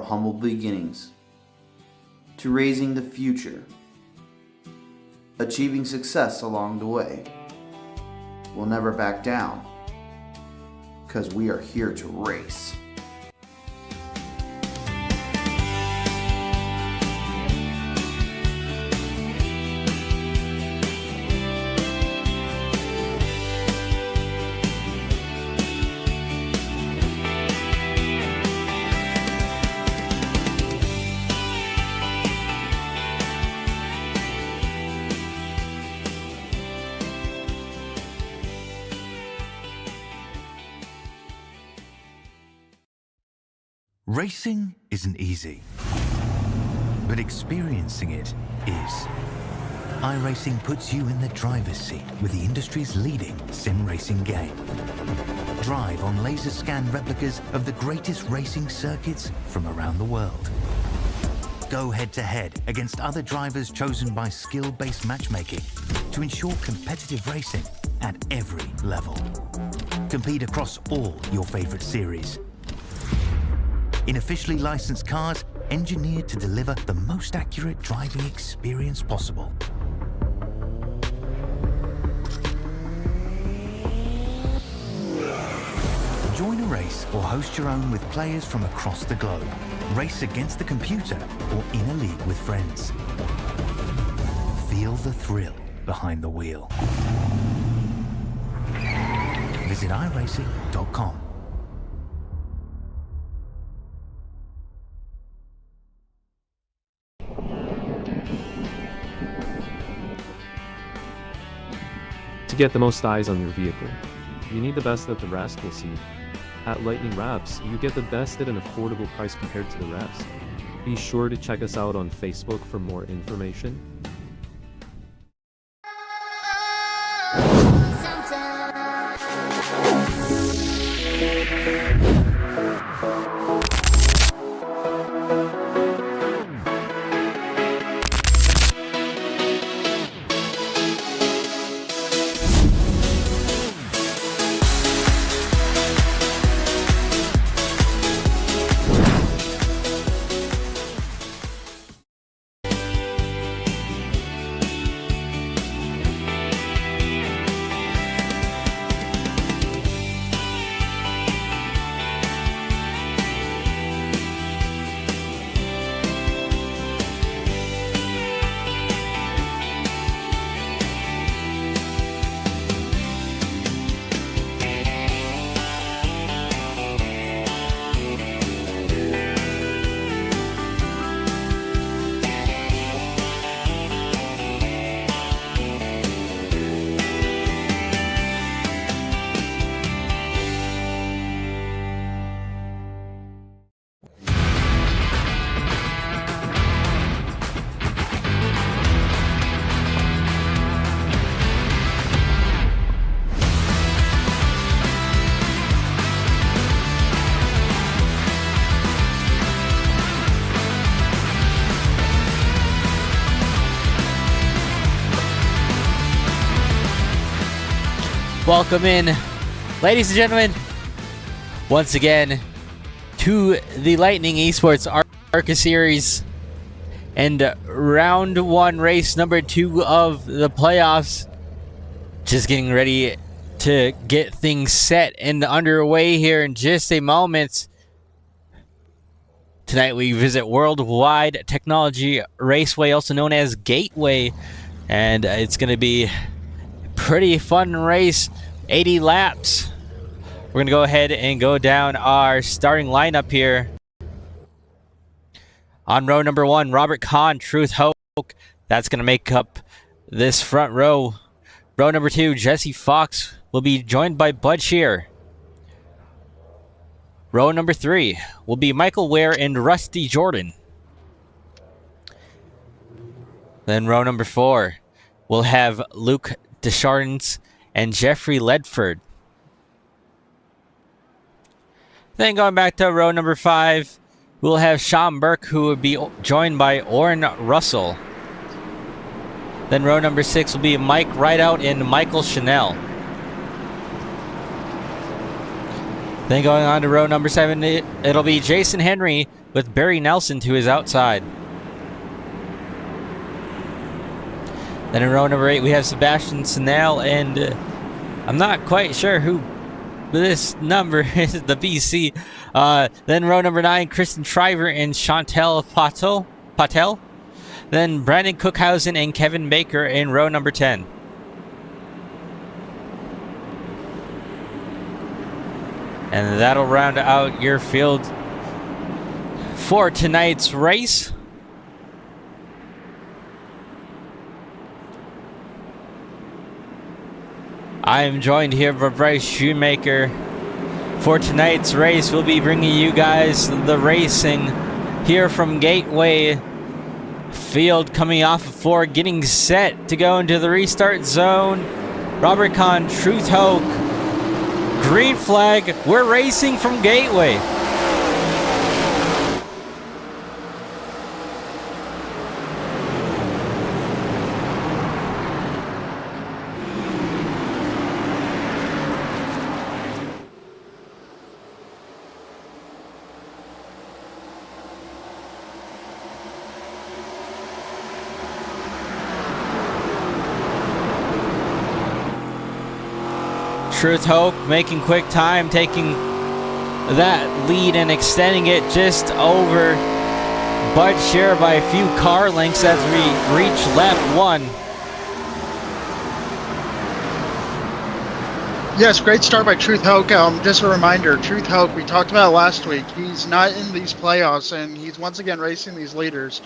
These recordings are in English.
humble beginnings to raising the future, achieving success along the way. We'll never back down, because we are here to race. Racing isn't easy, but experiencing it is. iRacing puts you in the driver's seat with the industry's leading sim racing game. Drive on laser scan replicas of the greatest racing circuits from around the world. Go head to head against other drivers chosen by skill-based matchmaking to ensure competitive racing at every level. Compete across all your favorite series in officially licensed cars engineered to deliver the most accurate driving experience possible. Join a race or host your own with players from across the globe. Race against the computer or in a league with friends. Feel the thrill behind the wheel. Visit iRacing.com. To get the most eyes on your vehicle, you need the best that the rest will see. At Lightning Wraps, you get the best at an affordable price compared to the rest. Be sure to check us out on Facebook for more information. Welcome in, ladies and gentlemen, once again to the Lightning eSports Arca Series and round one, race number 2 of the playoffs. Just getting ready to get things set and underway here in just a moment. Tonight we visit World Wide Technology Raceway, also known as Gateway, and it's going to be pretty fun race, 80 laps. We're gonna go ahead and go down our starting lineup here. On row number 1, Robert Kahn, Truth Hoke. That's gonna make up this front row. Row number 2, Jesse Fox will be joined by Bud Shear. Row number 3 will be Michael Ware and Rusty Jordan. Then row number 4 we'll have Luke Descharnes and Jeffrey Ledford. Then going back to row number 5, we'll have Sean Burke, who will be joined by Oren Russell. Then row number 6 will be Mike Rideout and Michael Chanel. Then going on to row number 7, it'll be Jason Henry, with Barry Nelson to his outside. Then in row number 8, we have Sebastian Snell, and I'm not quite sure who this number is, the BC. Then row number 9, Kristen Shriver and Chantel Patel. Then Brandon Cookhausen and Kevin Baker in row number 10. And that'll round out your field for tonight's race. I am joined here by Bryce Shoemaker. For tonight's race, we'll be bringing you guys the racing here from Gateway Field, coming off of 4, getting set to go into the restart zone. Robert Kahn, Truth Hoke, green flag. We're racing from Gateway. Truth Hope making quick time, taking that lead and extending it just over Bud Scherer by a few car lengths as we reach lap 1. Yes, great start by Truth Hoke. Just a reminder, Truth Hoke, we talked about it last week. He's not in these playoffs, and he's once again racing these leaders.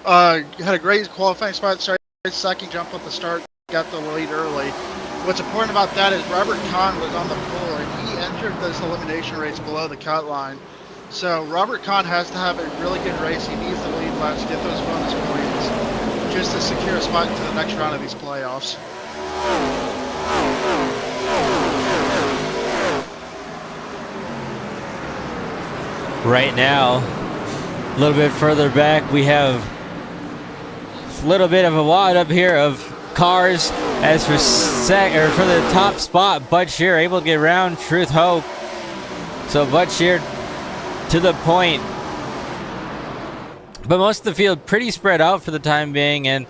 Had a great qualifying spot, started second, jumped at the start, got the lead early. What's important about that is Robert Kahn was on the pole, and he entered this elimination race below the cut line. So Robert Kahn has to have a really good race. He needs the lead laps to get those bonus points just to secure a spot into the next round of these playoffs. Right now, a little bit further back, we have a little bit of a wad up here of cars. As for for the top spot, Bud Scherer able to get around Truth Hope. So Bud Scherer to the point. But most of the field pretty spread out for the time being, and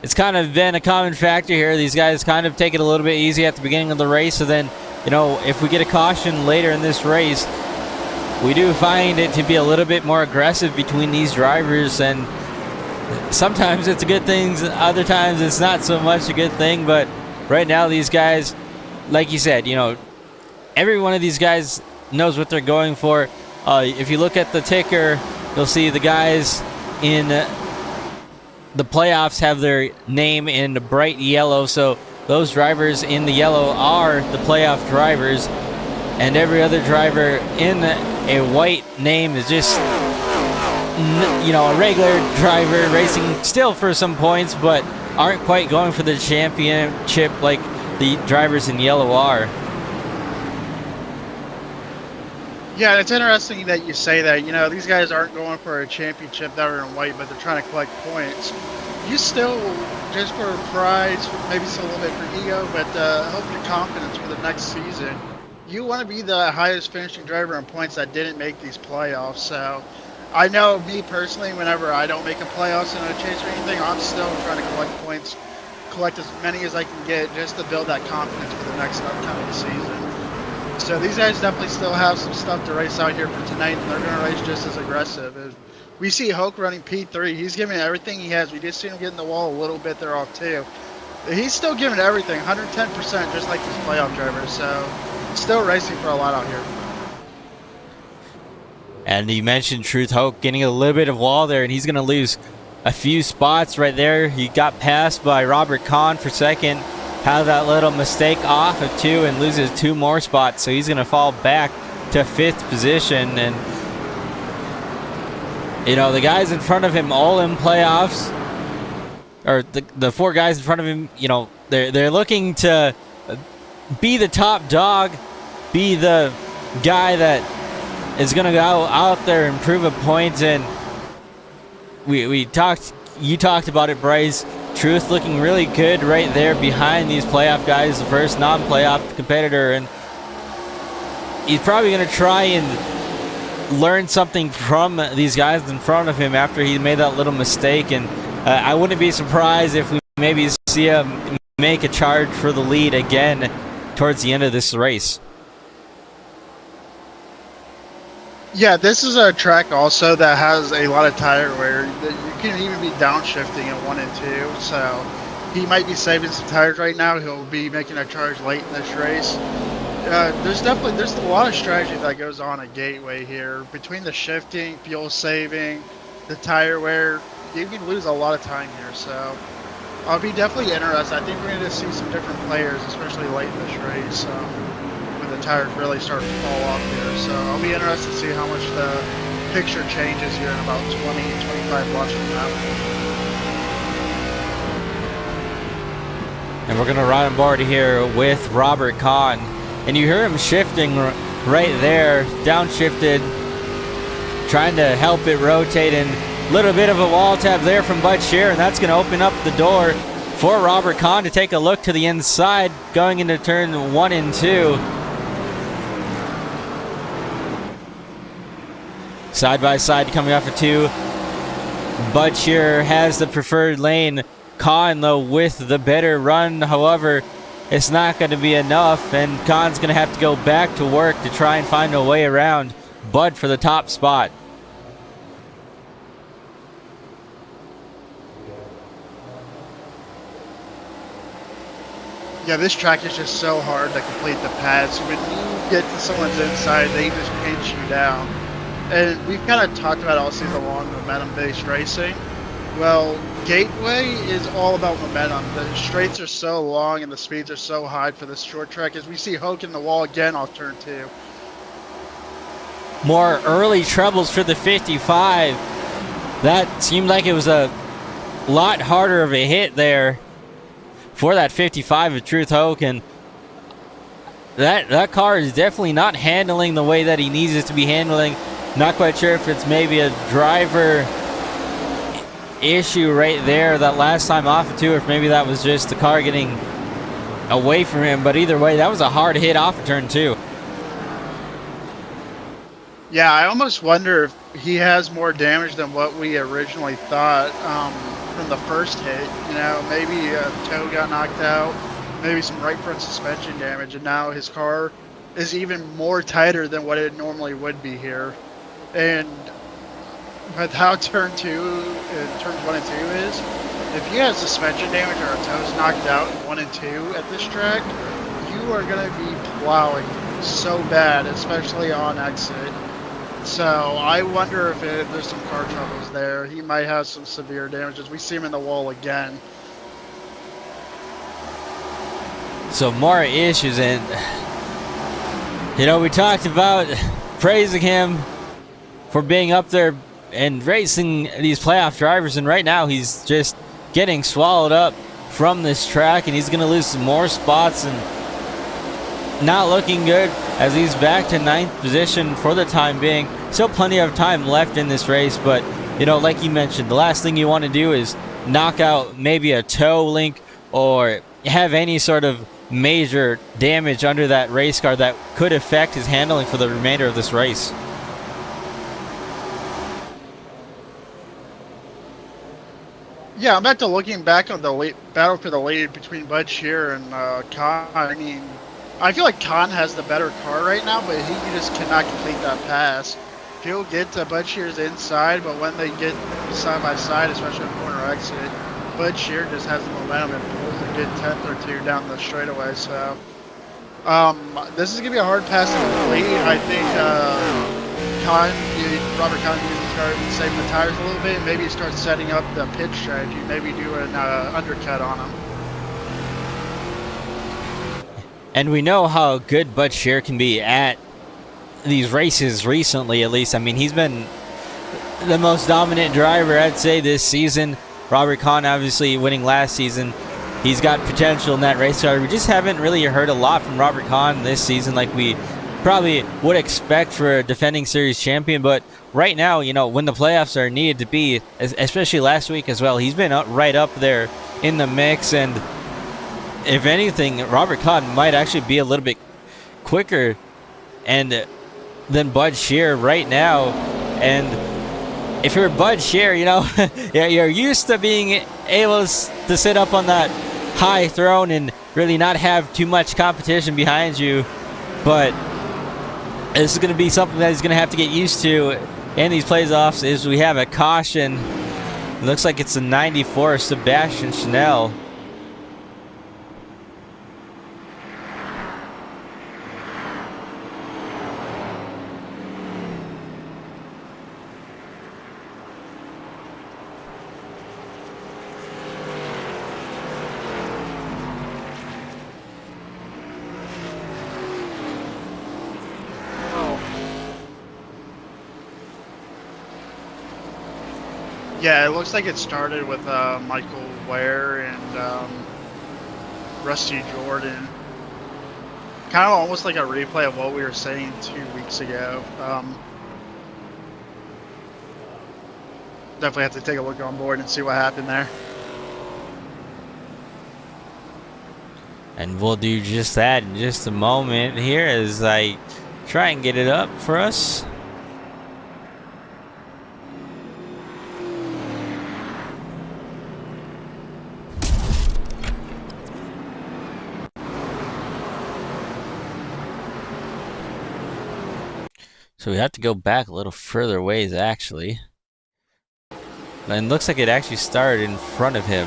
it's kind of been a common factor here. These guys kind of take it a little bit easy at the beginning of the race, so then, you know, if we get a caution later in this race, we do find it to be a little bit more aggressive between these drivers, and sometimes it's a good thing, other times it's not so much a good thing. But right now these guys, like you said, you know, every one of these guys knows what they're going for. If you look at the ticker, you'll see the guys in the playoffs have their name in bright yellow, so those drivers in the yellow are the playoff drivers, and every other driver in a white name is just, you know, a regular driver racing still for some points, but aren't quite going for the championship like the drivers in yellow are. Yeah, it's interesting that you say that. You know, these guys aren't going for a championship that are in white, but they're trying to collect points. You still, just for pride, maybe it's a little bit for ego, but help your confidence for the next season. You want to be the highest finishing driver in points that didn't make these playoffs. So I know me personally, whenever I don't make a playoffs in a chase or anything, I'm still trying to collect points, collect as many as I can get just to build that confidence for the next upcoming season. So these guys definitely still have some stuff to race out here for tonight, and they're going to race just as aggressive. We see Hoke running P3. He's giving everything he has. We just seen him getting the wall a little bit there off too. He's still giving everything, 110%, just like these playoff drivers. So still racing for a lot out here. And you mentioned Truth Hope getting a little bit of wall there, and he's going to lose a few spots right there. He got passed by Robert Kahn for second, had that little mistake off of 2 and loses 2 more spots, so he's going to fall back to 5th position. And you know, the guys in front of him all in playoffs, or the 4 guys in front of him, you know, they're looking to be the top dog, be the guy that is going to go out there and prove a point. And you talked about it, Bryce. Truth looking really good right there behind these playoff guys, the first non-playoff competitor, and he's probably going to try and learn something from these guys in front of him after he made that little mistake, and I wouldn't be surprised if we maybe see him make a charge for the lead again towards the end of this race. Yeah, this is a track also that has a lot of tire wear. You can even be downshifting at 1 and 2, so he might be saving some tires right now. He'll be making a charge late in this race. There's a lot of strategy that goes on at Gateway here. Between the shifting, fuel saving, the tire wear, you can lose a lot of time here, so I'll be definitely interested. I think we're going to see some different players, especially late in this race, when the tires really start to fall off here. So I'll be interested to see how much the picture changes here in about 20-25 laps from now. And we're going to ride on board here with Robert Kahn. And you hear him shifting right there, downshifted, trying to help it rotate, and a little bit of a wall tap there from Bud Shear, and that's going to open up the door for Robert Kahn to take a look to the inside going into turn 1 and 2. Side by side coming off of 2. Bud Shear has the preferred lane. Kahn, though, with the better run. However, it's not going to be enough, and Kahn's going to have to go back to work to try and find a way around Bud for the top spot. Yeah, this track is just so hard to complete the pads. When you get to someone's inside, they just pinch you down. And we've kind of talked about all season long momentum-based racing. Well, Gateway is all about momentum. The straights are so long and the speeds are so high for this short track. As we see Hoke in the wall again off turn 2. More early troubles for the 55. That seemed like it was a lot harder of a hit there for that 55 of Truth Hoke, and that car is definitely not handling the way that he needs it to be handling. Not quite sure if it's maybe a driver issue right there that last time off of 2, or if maybe that was just the car getting away from him, but either way, that was a hard hit off of turn 2. Yeah, I almost wonder if he has more damage than what we originally thought from the first hit. You know, maybe a toe got knocked out, maybe some right front suspension damage, and now his car is even more tighter than what it normally would be here. And with how turn 2 and turns 1 and 2 is, if you have suspension damage or a toe's knocked out in 1 and 2 at this track, you are going to be plowing so bad, especially on exit. So I wonder if there's some car troubles there. He might have some severe damages. We see him in the wall again. So more issues, and you know, we talked about praising him for being up there and racing these playoff drivers, and right now he's just getting swallowed up from this track, and he's going to lose some more spots and not looking good as he's back to 9th position for the time being. Still plenty of time left in this race, but you know, like you mentioned, the last thing you want to do is knock out maybe a toe link or have any sort of major damage under that race car that could affect his handling for the remainder of this race. Yeah, I'm back to looking back on the battle for the lead between Bud Shear and Kahn. I mean, I feel like Kahn has the better car right now, but he just cannot complete that pass. He'll get to Bud Shear's inside, but when they get side by side, especially on corner exit, Bud Shear just has the momentum and pulls a good 10th or 2 down the straightaway. So this is going to be a hard pass to complete. I think Robert Kahn needs to start saving the tires a little bit. Maybe start setting up the pitch strategy. Maybe do an undercut on him. And we know how good Bud Shear can be at these races recently, at least. I mean, he's been the most dominant driver, I'd say, this season. Robert Kahn obviously winning last season. He's got potential in that race car. We just haven't really heard a lot from Robert Kahn this season like we probably would expect for a defending series champion. But right now, you know, when the playoffs are needed to be, especially last week as well, he's been right up there in the mix. And if anything, Robert Kahn might actually be a little bit quicker and than Bud Shear right now. And if you're Bud Shear, you know, you're used to being able to sit up on that high throne and really not have too much competition behind you. But this is going to be something that he's going to have to get used to in these playoffs. Is we have a caution. It looks like it's a 94, Sebastian Chanel. Yeah, it looks like it started with Michael Ware and Rusty Jordan. Kind of almost like a replay of what we were saying 2 weeks ago. Definitely have to take a look on board and see what happened there. And we'll do just that in just a moment here as I try and get it up for us. So we have to go back a little further ways, actually. And it looks like it actually started in front of him.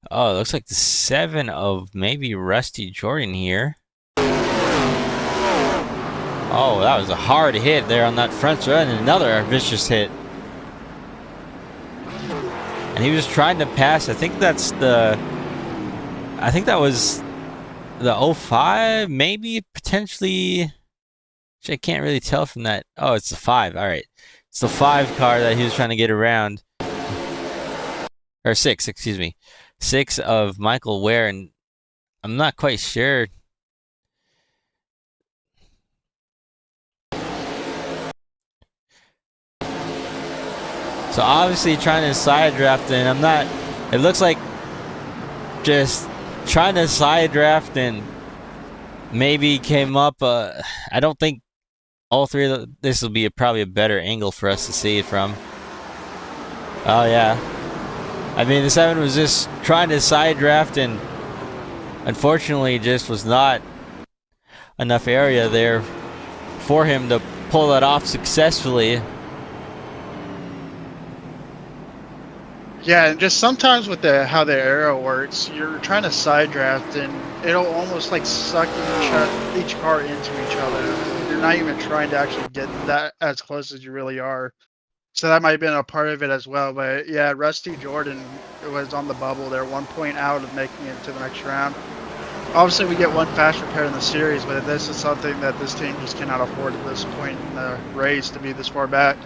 Oh, it looks like the 7 of maybe Rusty Jordan here. Oh, that was a hard hit there on that front run, and another vicious hit. And he was trying to pass. I think that was the 05, maybe, potentially. I can't really tell from that. Oh, it's the 5. All right. It's the 5 car that he was trying to get around. Or 6, excuse me. 6 of Michael Ware, and I'm not quite sure. So obviously trying to side draft, and I'm not. It looks like just trying to side draft and maybe came up. I don't think all three of this will be probably a better angle for us to see it from. Oh yeah, I mean the 7 was just trying to side draft, and unfortunately just was not enough area there for him to pull that off successfully. Yeah, and just sometimes with how the arrow works, you're trying to side draft and it'll almost like suck each car into each other. You're not even trying to actually get that as close as you really are. So that might have been a part of it as well. But yeah, Rusty Jordan was on the bubble there, 1 point out of making it to the next round. Obviously, we get one fast repair in the series, but this is something that this team just cannot afford at this point in the race to be this far back.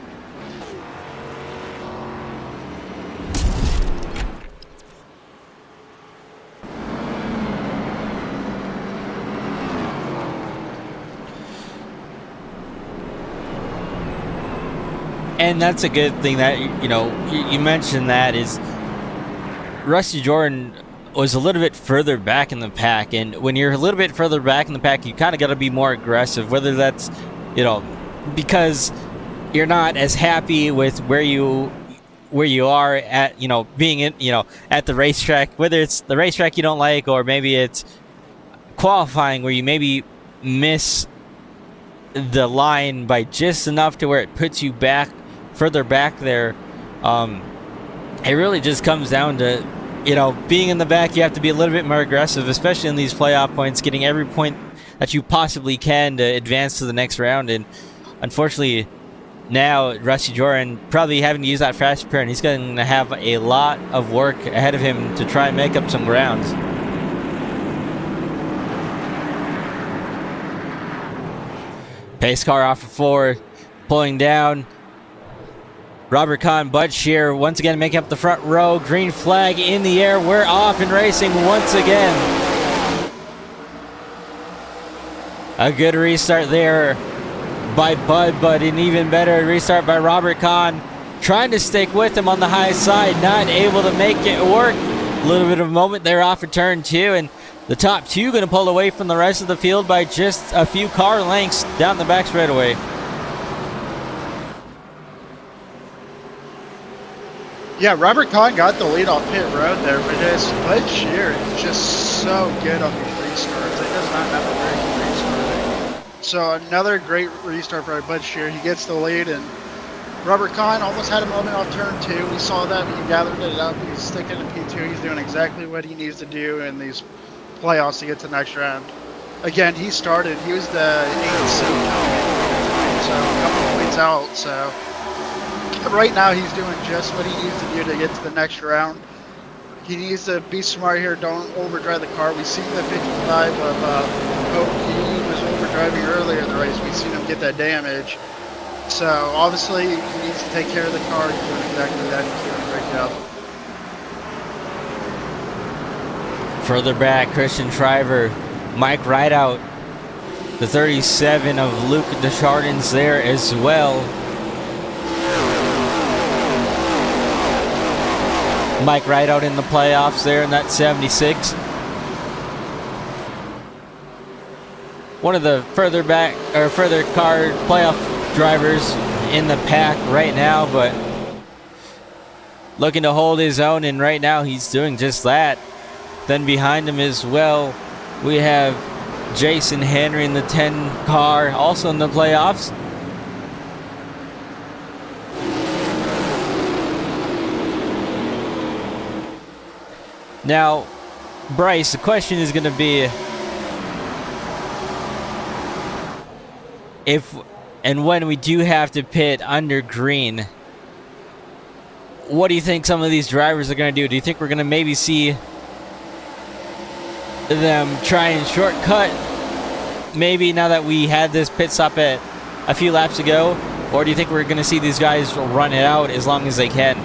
And that's a good thing that, you know, you mentioned that is Rusty Jordan was a little bit further back in the pack. And when you're a little bit further back in the pack, you kind of got to be more aggressive, whether that's, you know, because you're not as happy with where you are at, you know, being in, you know, at the racetrack, whether it's the racetrack you don't like, or maybe it's qualifying where you maybe miss the line by just enough to where it puts you back further back there. It really just comes down to, you know, being in the back. You have to be a little bit more aggressive, especially in these playoff points, getting every point that you possibly can to advance to the next round. And unfortunately now Rusty Jordan probably having to use that fast repair, and he's going to have a lot of work ahead of him to try and make up some ground. Pace car off of 4, pulling down. Robert Kahn, Bud Shear once again making up the front row. Green flag in the air. We're off and racing once again. A good restart there by Bud, but an even better restart by Robert Kahn. Trying to stick with him on the high side, not able to make it work. A little bit of a moment there off of turn 2, and The top two going to pull away from the rest of the field by just a few car lengths down the back straightaway. Yeah, Robert Kahn got the lead off pit road there, but his Bud Shear is just so good on these restarts. It does not have a very good restart. So another great restart for Bud Shear. He gets the lead, and Robert Kahn almost had a moment off turn 2. We saw that when he gathered it up. He's sticking to P2. He's doing exactly what he needs to do in these playoffs to get to the next round. Again, he started. He was the 8th seed, so a couple points out. So right now he's doing just what he needs to do to get to the next round. He needs to be smart here. Don't overdrive the car. We've seen the 55 of Hope. He was overdriving earlier in the race. We've seen him get that damage. So obviously he needs to take care of the car. He's doing exactly that. He's doing a great job. Further back, Christian Shriver, Mike Rideout, the 37 of Luke Deschardins there as well. Mike Rideout in the playoffs there in that 76. One of the further back or further car playoff drivers in the pack right now, but looking to hold his own, and right now he's doing just that. Then behind him as well, we have Jason Henry in the 10 car, also in the playoffs. Now, Bryce, the question is going to be if and when we do have to pit under green, what do you think some of these drivers are going to do? Do you think we're going to maybe see them try and shortcut maybe now that we had this pit stop at a few laps ago? Or do you think we're going to see these guys run it out as long as they can?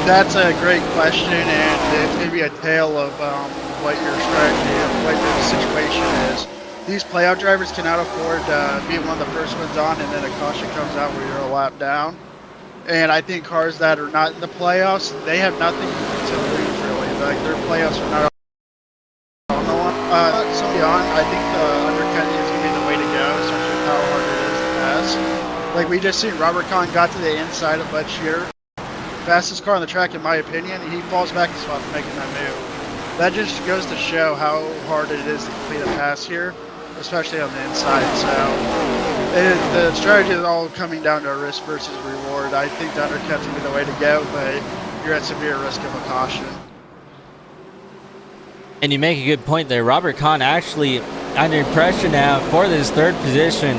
That's a great question, and it's going to be a tale of what your strategy and what the situation is. These playoff drivers cannot afford to be one of the first ones on, and then a caution comes out where you're a lap down. And I think cars that are not in the playoffs, they have nothing to lose, really. Like, their playoffs are not on the one. So beyond, I think the undercutting is going to be the way to go, especially with how hard it is to pass. Like, we just seen Robert Kahn got to the inside of Bud Shear. Fastest car on the track, in my opinion. He falls back a spot for making that move. That just goes to show how hard it is to complete a pass here, especially on the inside. So the strategy is all coming down to risk versus reward. I think the undercut's going to be the way to go, but you're at severe risk of a caution. And you make a good point there. Robert Kahn actually under pressure now for this third position.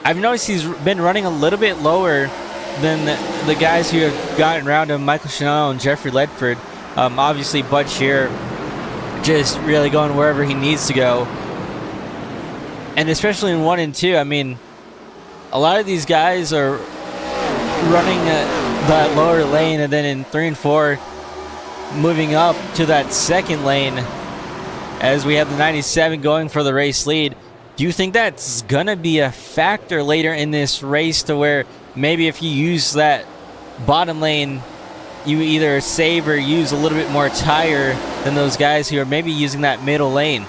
I've noticed he's been running a little bit lower than the guys who have gotten around him, Michael Chanel and Jeffrey Ledford. Obviously, Bud Shear just really going wherever he needs to go. And especially in 1 and 2, I mean, a lot of these guys are running that lower lane, and then in 3 and 4, moving up to that second lane as we have the 97 going for the race lead. Do you think that's going to be a factor later in this race to where maybe if you use that bottom lane, you either save or use a little bit more tire than those guys who are maybe using that middle lane?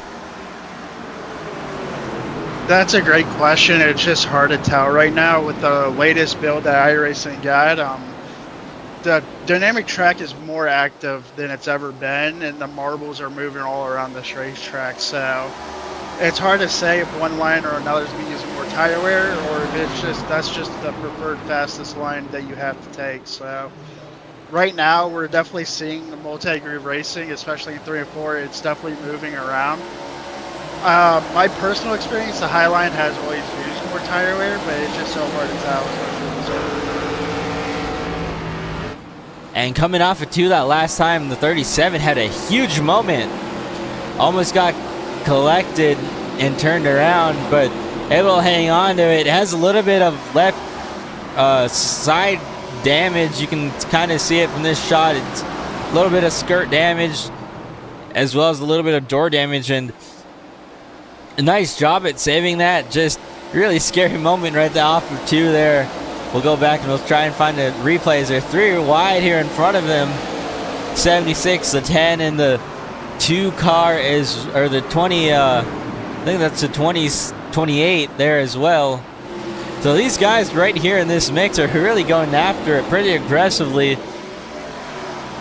That's a great question. It's just hard to tell right now with the latest build that iRacing got. The dynamic track is more active than it's ever been, and the marbles are moving all around this racetrack. So it's hard to say if one line or another is going to be using more tire wear, or if it's just that's just the preferred fastest line that you have to take. So right now we're definitely seeing the multi-groove racing, especially in 3 and 4. It's definitely moving around. My personal experience, the high line has always used more tire wear, but it's just so hard to tell, especially with this. And coming off of 2 that last time, the 37 had a huge moment. Almost got collected and turned around, but able to hang on to it. It has a little bit of left side damage. You can kind of see it from this shot. It's a little bit of skirt damage as well as a little bit of door damage, and a nice job at saving that. Just really scary moment right there off of 2 there. We'll go back and we'll try and find the replays. They're 3 wide here in front of them. 76, the 10, and the 2 car is, or the 20, I think that's the 28 there as well. So these guys right here in this mix are really going after it pretty aggressively.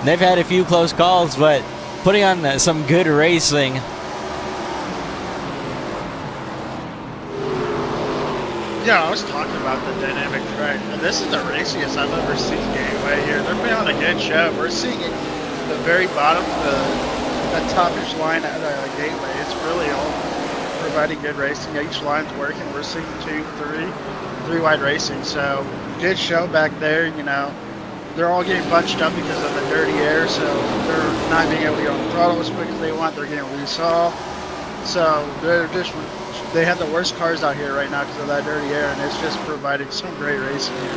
They've had a few close calls, but putting on some good racing. Yeah, I was talking about the dynamic track. And this is the raciest I've ever seen Gateway here. They're putting on a good show. We're seeing it the very bottom, the topish line at Gateway. It's really all providing good racing. Each line's working. We're seeing 2, 3 wide racing. So good show back there. You know, they're all getting bunched up because of the dirty air. So they're not being able to get on the throttle as quick as they want. They're getting loose off. So they have the worst cars out here right now because of that dirty air, and it's just providing some great racing here.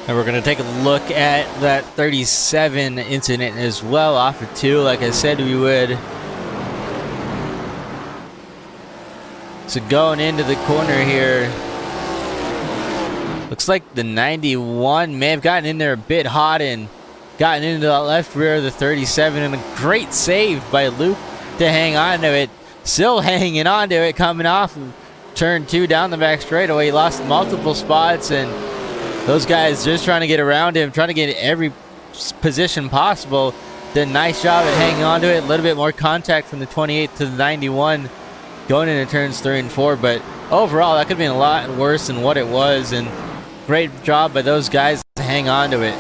And we're going to take a look at that 37 incident as well, off of 2, like I said we would. So going into the corner here, looks like the 91 may have gotten in there a bit hot and gotten into the left rear of the 37, and a great save by Luke to hang on to it. Still hanging on to it, coming off of turn 2 down the back straightaway. He lost multiple spots, and those guys just trying to get around him, trying to get every position possible. Did a nice job at hanging on to it. A little bit more contact from the 28 to the 91 going into turns 3 and 4, but overall that could have been a lot worse than what it was, and great job by those guys to hang on to it.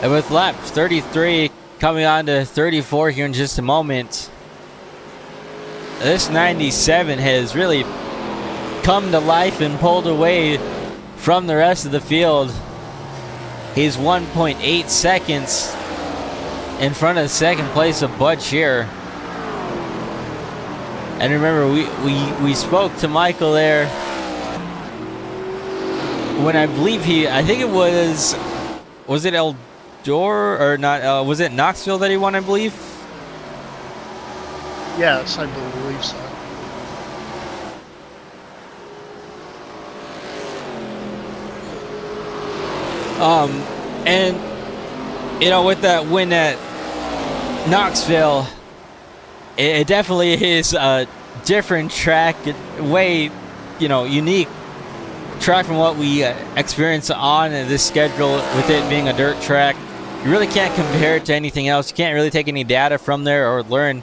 And with lap 33 coming on to 34 here in just a moment, this 97 has really come to life and pulled away from the rest of the field. He's 1.8 seconds in front of second place of Bud Shearer. And remember, we spoke to Michael there when I believe I think it was it El Dor or not? Was it Knoxville that he won, I believe? Yes, I believe so. And you know, with that win at Knoxville, it definitely is a different track, way, you know, unique track from what we experience on this schedule, with it being a dirt track. You really can't compare it to anything else. You can't really take any data from there or learn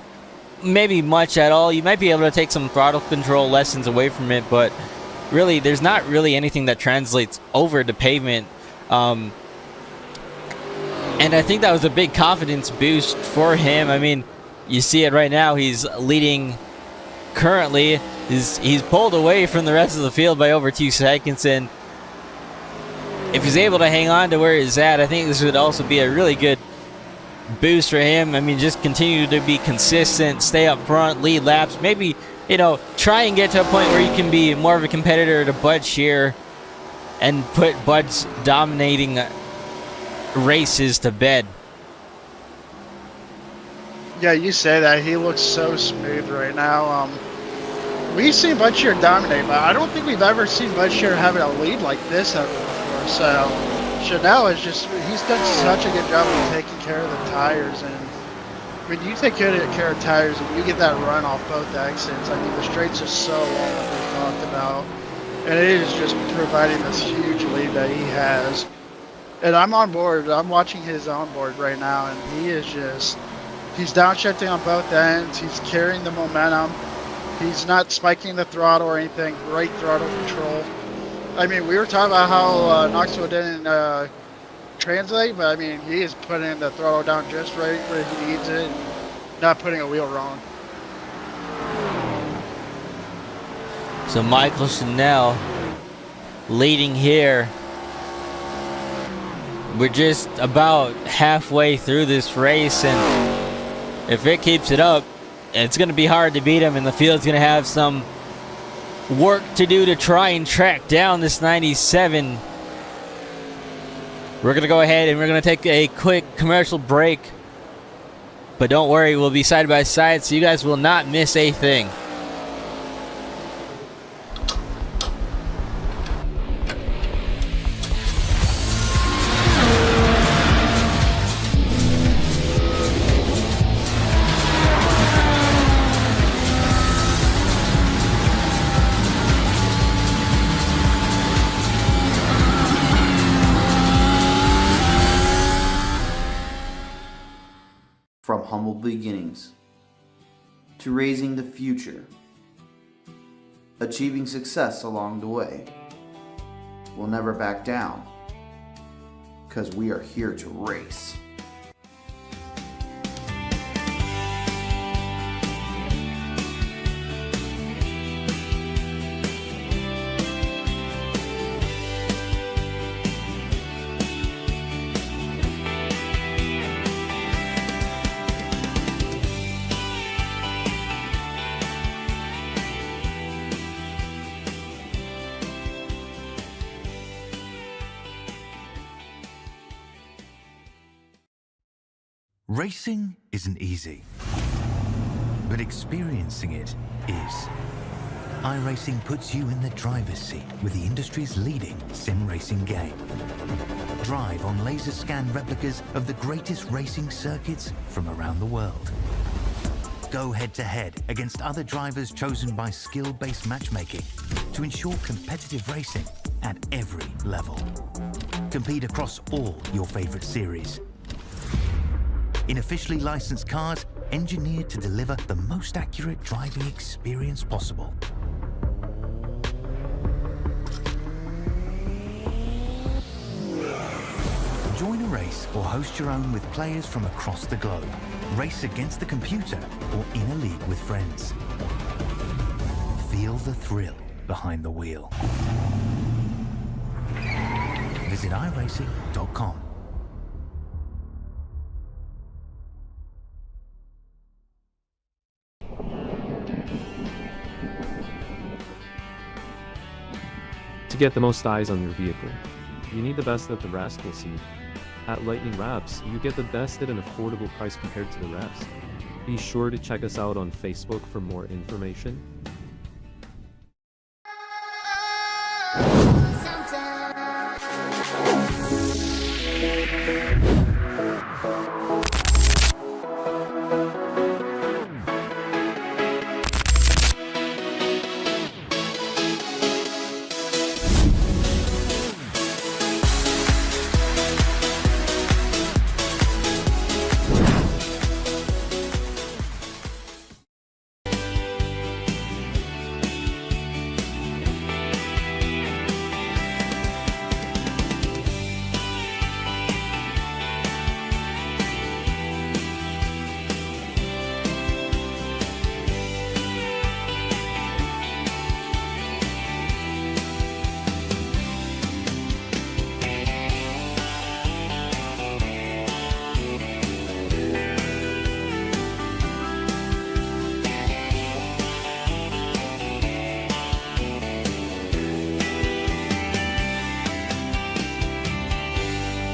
maybe much at all. You might be able to take some throttle control lessons away from it, but really there's not really anything that translates over to pavement. And I think that was a big confidence boost for him. I mean, you see it right now. He's leading currently. He's pulled away from the rest of the field by over 2 seconds, and if he's able to hang on to where he's at, I think this would also be a really good boost for him. I mean, just continue to be consistent, stay up front, lead laps, maybe, you know, try and get to a point where you can be more of a competitor to Bud Shearer and put Bud's dominating races to bed. Yeah, you say that. He looks so smooth right now. We've seen Bud Shearer dominate, but I don't think we've ever seen Bud Shearer having a lead like this ever before. So Chanel is he's done such a good job of taking care of the tires. And when you take care of tires and you get that run off both exits, I mean, the straight's just so long that we've talked about. And it is just providing this huge lead that he has. And I'm on board. I'm watching his onboard right now, and he's downshifting on both ends. He's carrying the momentum. He's not spiking the throttle or anything. Great throttle control. I mean, we were talking about how Knoxville didn't translate, but I mean, he is putting the throttle down just right where he needs it, not putting a wheel wrong. So Michael Chanel leading here. We're just about halfway through this race, and if it keeps it up, it's going to be hard to beat him, and the field's going to have some work to do to try and track down this 97. We're going to go ahead and we're going to take a quick commercial break. But don't worry, we'll be side by side, so you guys will not miss a thing. From humble beginnings to raising the future, achieving success along the way. We'll never back down, because we are here to race. Racing isn't easy, but experiencing it is. iRacing puts you in the driver's seat with the industry's leading sim racing game. Drive on laser scan replicas of the greatest racing circuits from around the world. Go head to head against other drivers chosen by skill-based matchmaking to ensure competitive racing at every level. Compete across all your favorite series in officially licensed cars engineered to deliver the most accurate driving experience possible. Join a race or host your own with players from across the globe. Race against the computer or in a league with friends. Feel the thrill behind the wheel. Visit iRacing.com. To get the most eyes on your vehicle, you need the best that the rest will see. At Lightning Wraps, you get the best at an affordable price compared to the rest. Be sure to check us out on Facebook for more information.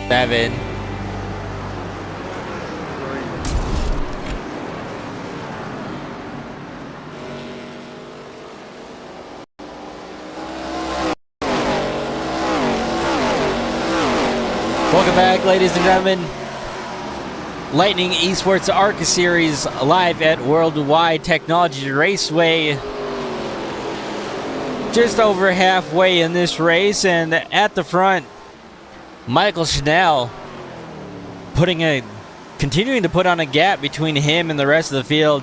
Seven. Welcome back, ladies and gentlemen. Lightning eSports Arca Series live at World Wide Technology Raceway. Just over halfway in this race, and at the front, Michael Chanel continuing to put on a gap between him and the rest of the field,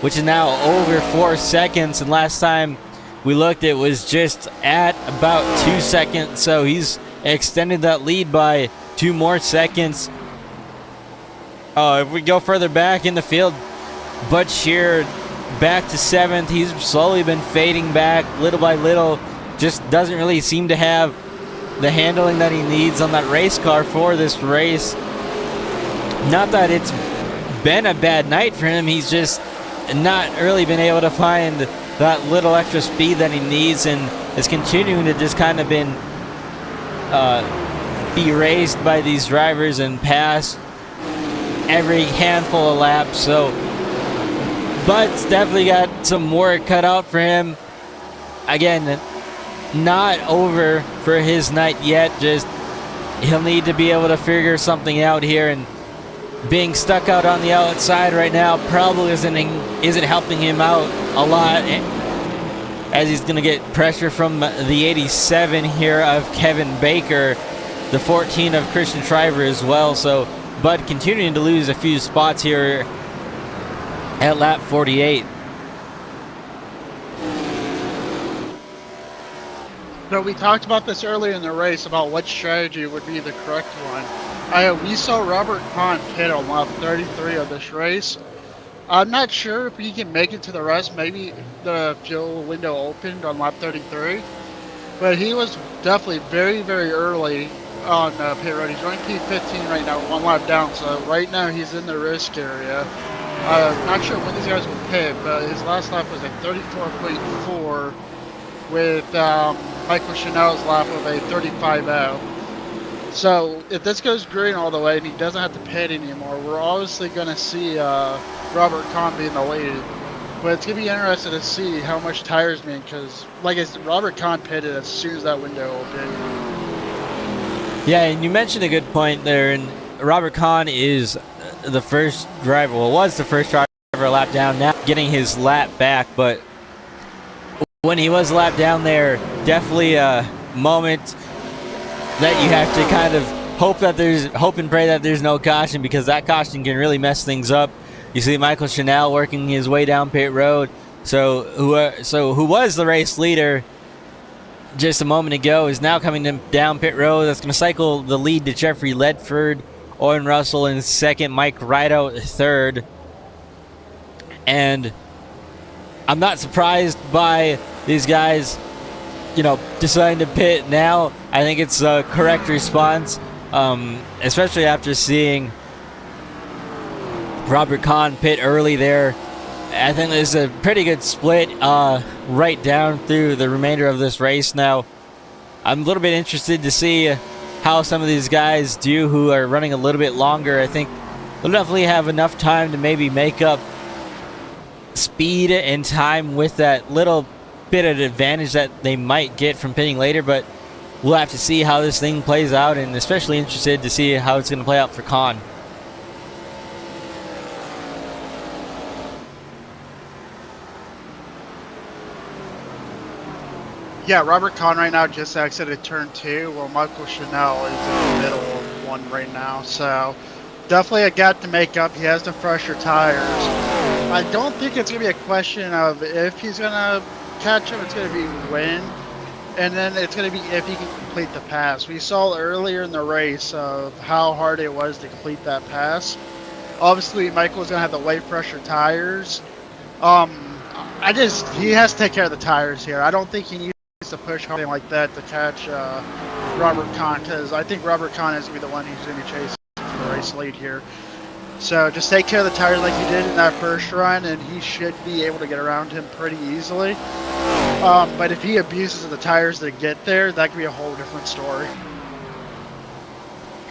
which is now over 4 seconds. And last time we looked, it was just at about 2 seconds. So he's extended that lead by 2 more seconds. If we go further back in the field, Bud Shear back to 7th. He's slowly been fading back little by little. Just doesn't really seem to have the handling that he needs on that race car for this race. Not that it's been a bad night for him, he's just not really been able to find that little extra speed that he needs, and is continuing to just kind of been be raced by these drivers and pass. every handful of laps. So Bud's definitely got some work cut out for him. Again, not over for his night yet. Just he'll need to be able to figure something out here, and being stuck out on the outside right now probably isn't helping him out a lot, as he's going to get pressure from the 87 here of Kevin Baker, the 14 of Christian Shriver as well. So Bud continuing to lose a few spots here at lap 48. So we talked about this earlier in the race about what strategy would be the correct one. We saw Robert Kahn pit on lap 33 of this race. I'm not sure if he can make it to the rest. Maybe the fuel window opened on lap 33. But he was definitely very, very early on pit road. He's running P15 right now, 1 lap down. So right now he's in the risk area. Not sure when these guys will pit, but his last lap was a 34.4 with Michael Chanel's lap of a 35 out. So if this goes green all the way and he doesn't have to pit anymore, we're obviously going to see Robert Kahn be in the lead. But it's going to be interesting to see how much tires mean, because like I said, Robert Kahn pitted as soon as that window opened. Yeah, and you mentioned a good point there, and Robert Kahn is the first driver, well, was the first driver a lap down, now getting his lap back. But when he was a lap down there, definitely a moment that you have to kind of hope and pray that there's no caution, because that caution can really mess things up. You see Michael Chanel working his way down pit road, who was the race leader just a moment ago, is now coming down pit road. That's going to cycle the lead to Jeffrey Ledford, Owen Russell in second, Mike Rideout third. And I'm not surprised by these guys, deciding to pit now. I think it's a correct response, especially after seeing Robert Kahn pit early there. I think this is a pretty good split right down through the remainder of this race. Now, I'm a little bit interested to see how some of these guys do who are running a little bit longer. I think they'll definitely have enough time to maybe make up speed and time with that little bit of advantage that they might get from pitting later, but we'll have to see how this thing plays out, and especially interested to see how it's going to play out for Kahn. Yeah, Robert Kahn right now just exited turn 2, while Michael Chanel is in the middle of 1 right now. So definitely a gap to make up. He has the fresher tires. I don't think it's going to be a question of if he's going to catch him. It's going to be when. And then it's going to be if he can complete the pass. We saw earlier in the race of how hard it was to complete that pass. Obviously, Michael's going to have the way fresher tires. He has to take care of the tires here. I don't think he needs to push something like that to catch Robert Kahn, because I think Robert Kahn is going to be the one who's going to be chasing the race lead here. So just take care of the tires like he did in that first run, and he should be able to get around him pretty easily. But if he abuses the tires to get there, that could be a whole different story.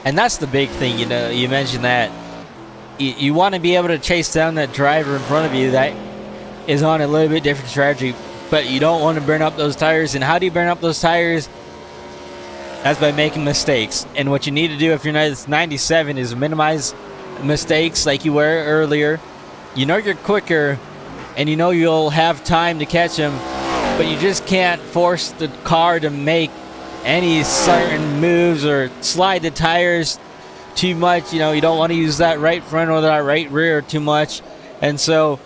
And that's the big thing, you mentioned that. You want to be able to chase down that driver in front of you that is on a little bit different strategy, but you don't want to burn up those tires. And how do you burn up those tires? That's by making mistakes. And what you need to do if you're 97 is minimize mistakes like you were earlier. You're quicker, and you'll have time to catch him, but you just can't force the car to make any certain moves or slide the tires too much. You don't want to use that right front or that right rear too much. And so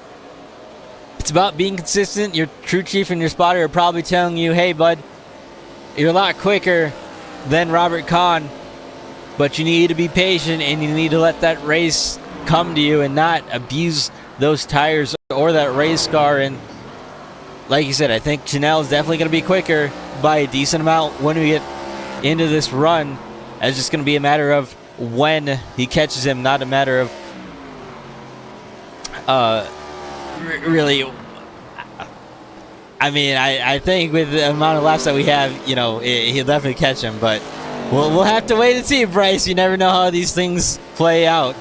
it's about being consistent. Your crew chief and your spotter are probably telling you, hey bud, you're a lot quicker than Robert Kahn, but you need to be patient, and you need to let that race come to you and not abuse those tires or that race car. And like you said, I think Chanel is definitely going to be quicker by a decent amount when we get into this run. It's just going to be a matter of when he catches him, not a matter of really. I mean, I think with the amount of laps that we have, he'll definitely catch him, but we'll have to wait and see, Bryce. You never know how these things play out.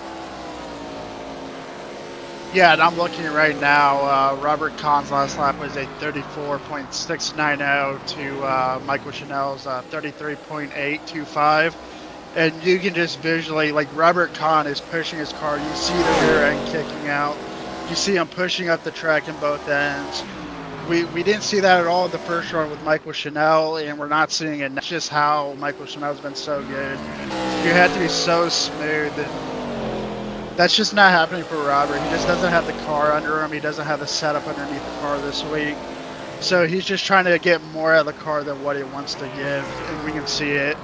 Yeah, and I'm looking right now. Robert Kahn's last lap was a 34.690 to Michael Chanel's 33.825. And you can just visually, like Robert Kahn is pushing his car. You see the rear end kicking out. You see him pushing up the track in both ends. We didn't see that at all in the first run with Michael Chanel, and we're not seeing it. That's just how Michael Chanel's been so good. You have to be so smooth. That's just not happening for Robert. He just doesn't have the car under him. He doesn't have the setup underneath the car this week. So he's just trying to get more out of the car than what he wants to give, and we can see it.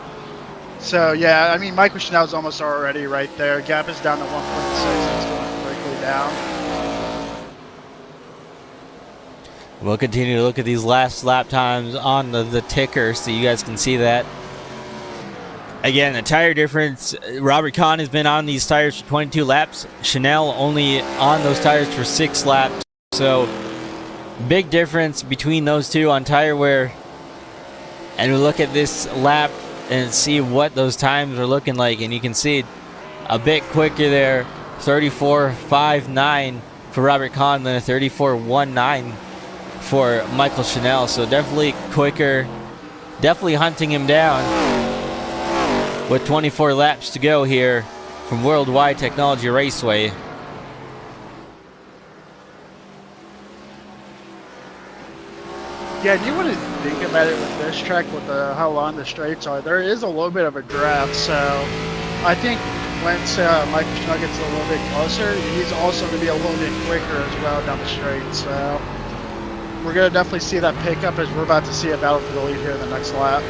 So yeah, I mean, Michael Chanel's almost already right there. Gap is down to 1.6. It's going quickly down. We'll continue to look at these last lap times on the ticker so you guys can see that. Again, the tire difference, Robert Kahn has been on these tires for 22 laps. Chanel only on those tires for 6 laps. So, big difference between those two on tire wear. And we look at this lap and see what those times are looking like. And you can see a bit quicker there. 34.59 for Robert Kahn than a 34.19 for Michael Chanel. So, definitely quicker. Definitely hunting him down. With 24 laps to go here from World Wide Technology Raceway. Yeah, and you want to think about it with this track, with how long the straights are. There is a little bit of a draft, so I think once Michael Chanel gets a little bit closer, he's also going to be a little bit quicker as well down the straight. So we're going to definitely see that pickup as we're about to see a battle for the lead here in the next lap.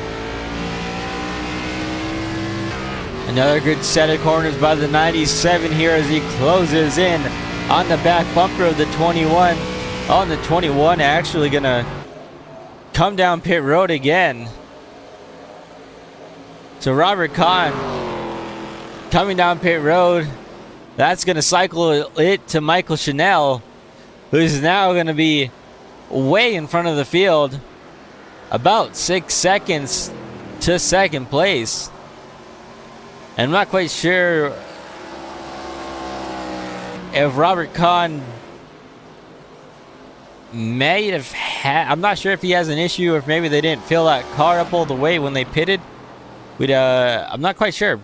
Another good set of corners by the 97 here as he closes in on the back bumper of the 21. Oh, and the 21 actually going to come down pit road again. So Robert Kahn coming down pit road. That's going to cycle it to Michael Chanel, who's now going to be way in front of the field. About 6 seconds to second place. I'm not quite sure if Robert Kahn may have had, I'm not sure if he has an issue or if maybe they didn't fill that car up all the way when they pitted. I'm not quite sure.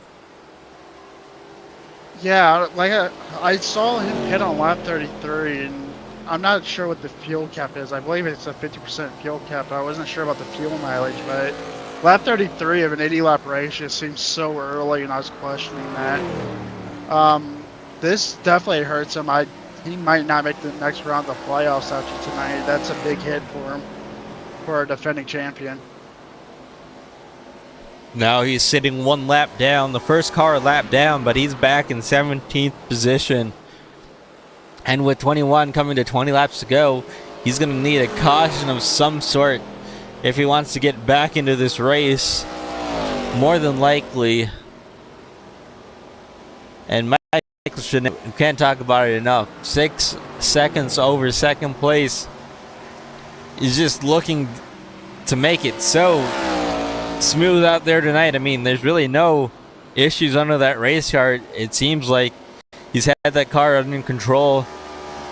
Yeah, like I saw him hit on lap 33, and I'm not sure what the fuel cap is. I believe it's a 50% fuel cap, but I wasn't sure about the fuel mileage, but lap 33 of an 80 lap race just seems so early, and I was questioning that. This definitely hurts him. He might not make the next round of the playoffs after tonight. That's a big hit for him, for our defending champion. Now he's sitting 1 lap down, the first car a lap down, but he's back in 17th position. And with 21 coming to 20 laps to go, he's going to need a caution of some sort if he wants to get back into this race, more than likely. And Michael Chanel, we can't talk about it enough. 6 seconds over second place. He's just looking to make it so smooth out there tonight. I mean, there's really no issues under that race car. It seems like he's had that car under control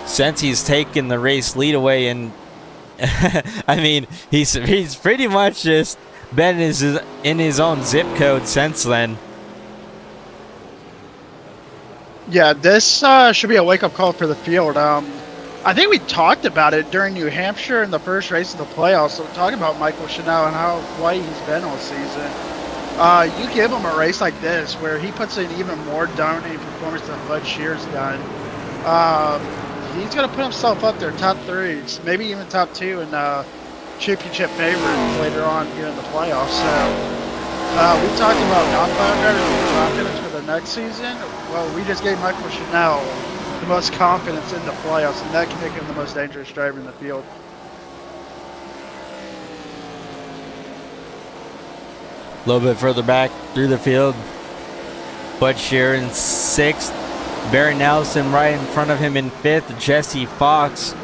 since he's taken the race lead away, and I mean, he's pretty much just been in his own zip code since then. Yeah, this should be a wake-up call for the field. I think we talked about it during New Hampshire in the first race of the playoffs. So talking about Michael Chanel and how white he's been all season. You give him a race like this where he puts in even more dominating performance than Bud Shear's done. He's going to put himself up there, top 3, maybe even top 2 in championship favorites later on here in the playoffs. So we talked about non-playoff drivers and confidence for the next season. Well, we just gave Michael Chanel the most confidence in the playoffs, and that can make him the most dangerous driver in the field. A little bit further back through the field, Bud Shear in 6th. Barry Nelson right in front of him in 5th. Jesse Fox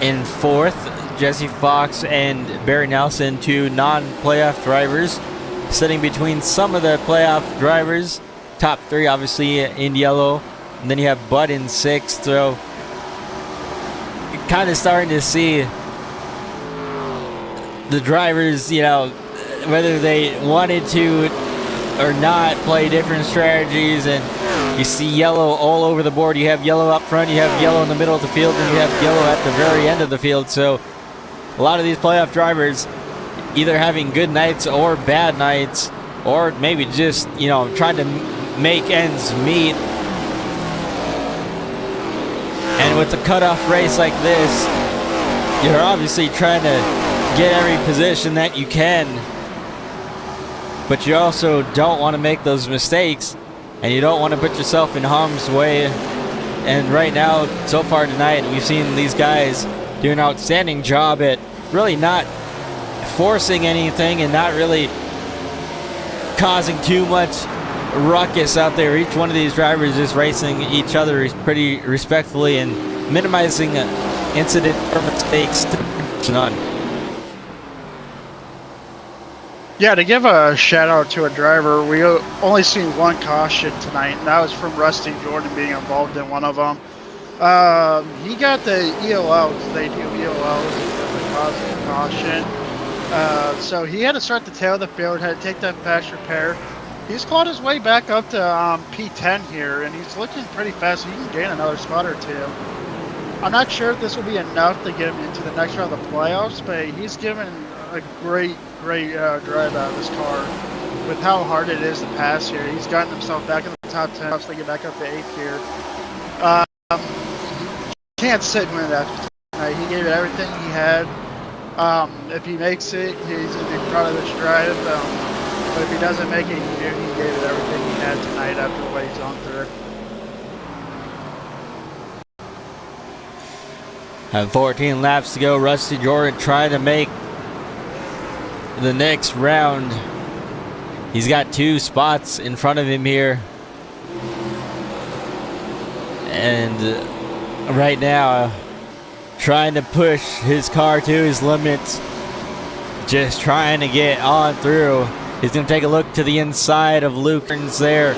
in 4th. Jesse Fox and Barry Nelson, 2 non-playoff drivers, sitting between some of the playoff drivers. Top 3 obviously in yellow. and then you have Bud in 6th. So you're kind of starting to see the drivers, you know, whether they wanted to or not, play different strategies. And you see yellow all over the board. You have yellow up front, you have yellow in the middle of the field, and you have yellow at the very end of the field. So a lot of these playoff drivers either having good nights or bad nights, or maybe just, you know, trying to make ends meet. And with a cutoff race like this, you're obviously trying to get every position that you can, but you also don't want to make those mistakes, and you don't want to put yourself in harm's way. And right now, so far tonight, we've seen these guys do an outstanding job at really not forcing anything and not really causing too much ruckus out there. Each one of these drivers is racing each other pretty respectfully and minimizing incident or mistakes to none. Yeah, to give a shout out to a driver, we only seen one caution tonight, and that was from Rusty Jordan being involved in one of them. He got the ELLs, they do ELLs for the cause of the caution. So he had to start the tail of the field, had to take that fast repair. He's clawed his way back up to P10 here, and he's looking pretty fast. He can gain another spot or two. I'm not sure if this will be enough to get him into the next round of the playoffs, but he's given a great drive out of this car with how hard it is to pass here. He's gotten himself back in the top 10, so get back up to 8th here. Can't sit and win that tonight. He gave it everything he had. If he makes it, he's going to be proud of this drive. But if he doesn't make it, he gave it everything he had tonight after what he's gone through. Have 14 laps to go. Rusty Jordan trying to make the next round. He's got 2 spots in front of him here. And right now, trying to push his car to his limits. Just trying to get on through. He's going to take a look to the inside of Luke there.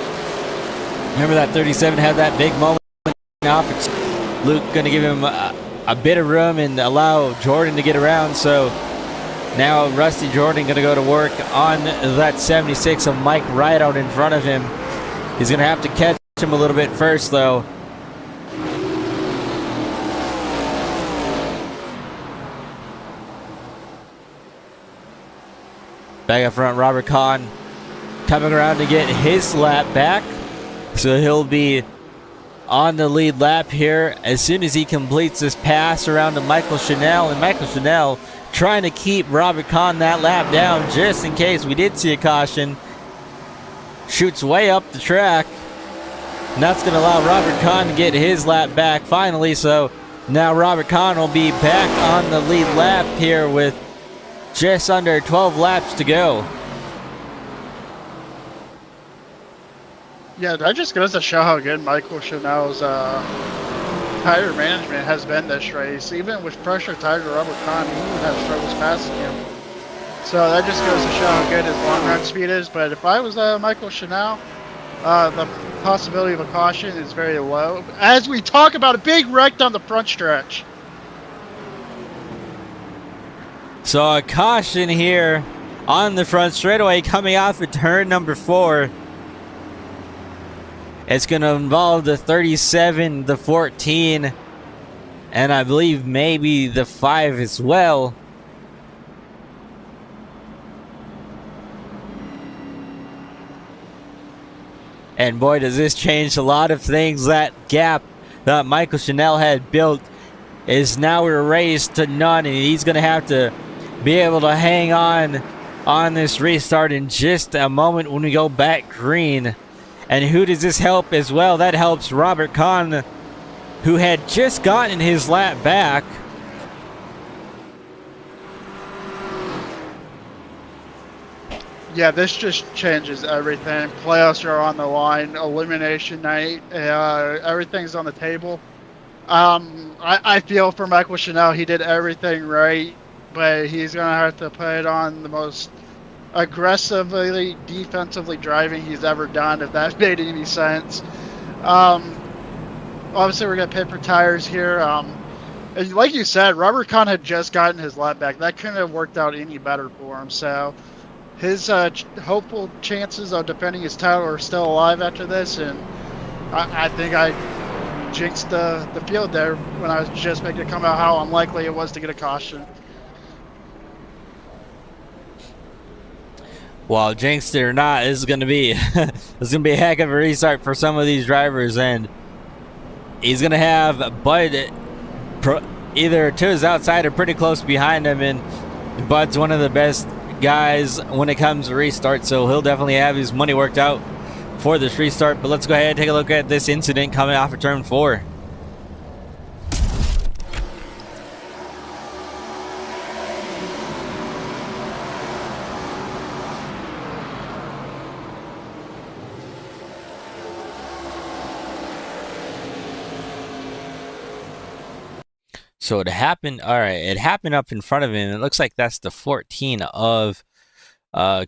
Remember that 37 had that big moment off. Luke going to give him a bit of room and allow Jordan to get around. So now Rusty Jordan going to go to work on that 76 of Mike right out in front of him. He's going to have to catch him a little bit first, though. Back up front, Robert Kahn coming around to get his lap back. So he'll be on the lead lap here as soon as he completes this pass around to Michael Chanel. And Michael Chanel trying to keep Robert Kahn that lap down just in case we did see a caution. Shoots way up the track. And that's going to allow Robert Kahn to get his lap back finally. So now Robert Kahn will be back on the lead lap here with just under 12 laps to go. Yeah, that just goes to show how good Michael Chanel's tire management has been this race. Even with pressure tied to Robert Kahn, he would have struggles passing him. So that just goes to show how good his long run speed is. But if I was Michael Chanel, the possibility of a caution is very low. As we talk about a big wreck on the front stretch. So a caution here on the front straightaway coming off of turn number 4. It's going to involve the 37, the 14, and I believe maybe the 5 as well. And boy, does this change a lot of things. That gap that Michael Chanel had built is now erased to none, and he's going to have to be able to hang on this restart in just a moment when we go back green. And who does this help as well? That helps Robert Kahn, who had just gotten his lap back. Yeah, this just changes everything. Playoffs are on the line. Elimination night. Everything's on the table. I feel for Michael Chanel. He did everything right, but he's going to have to put on the most aggressively, defensively driving he's ever done, if that made any sense. Obviously, we're gonna pit for tires here. And like you said, Robert Kahn had just gotten his lap back. That couldn't have worked out any better for him. So his hopeful chances of defending his title are still alive after this. And I think I jinxed the field there when I was just making it come out how unlikely it was to get a caution. Well, jinxed it or not, this is going to be a heck of a restart for some of these drivers, and he's going to have Bud either to his outside or pretty close behind him, and Bud's one of the best guys when it comes to restart, so he'll definitely have his money worked out for this restart. But let's go ahead and take a look at this incident coming off of turn 4. So it happened, all right, it happened up in front of him. It looks like that's the 14 of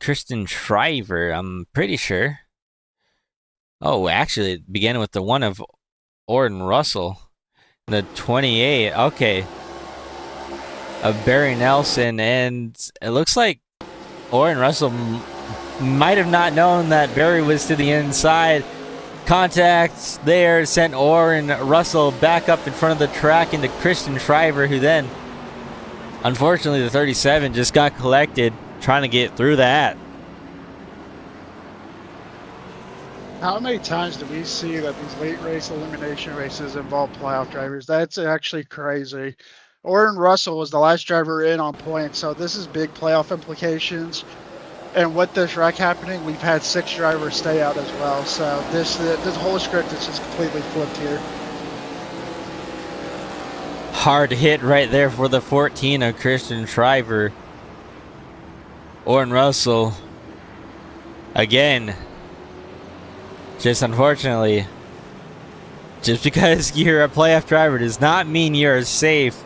Christian Shriver, I'm pretty sure. Oh, actually, it began with the 1 of Orton Russell. The 28, okay. Of Barry Nelson, and it looks like Orton Russell might have not known that Barry was to the inside. Contact there sent Orrin Russell back up in front of the track into Christian Shriver, who then, unfortunately, the 37 just got collected trying to get through that. How many times do we see that these late race elimination races involve playoff drivers? That's actually crazy. Orrin Russell was the last driver in on point, so this is big playoff implications. And with this wreck happening, we've had 6 drivers stay out as well. So this whole script is just completely flipped here. Hard hit right there for the 14 of Christian Shriver. Orrin Russell, again, just unfortunately, just because you're a playoff driver does not mean you're safe.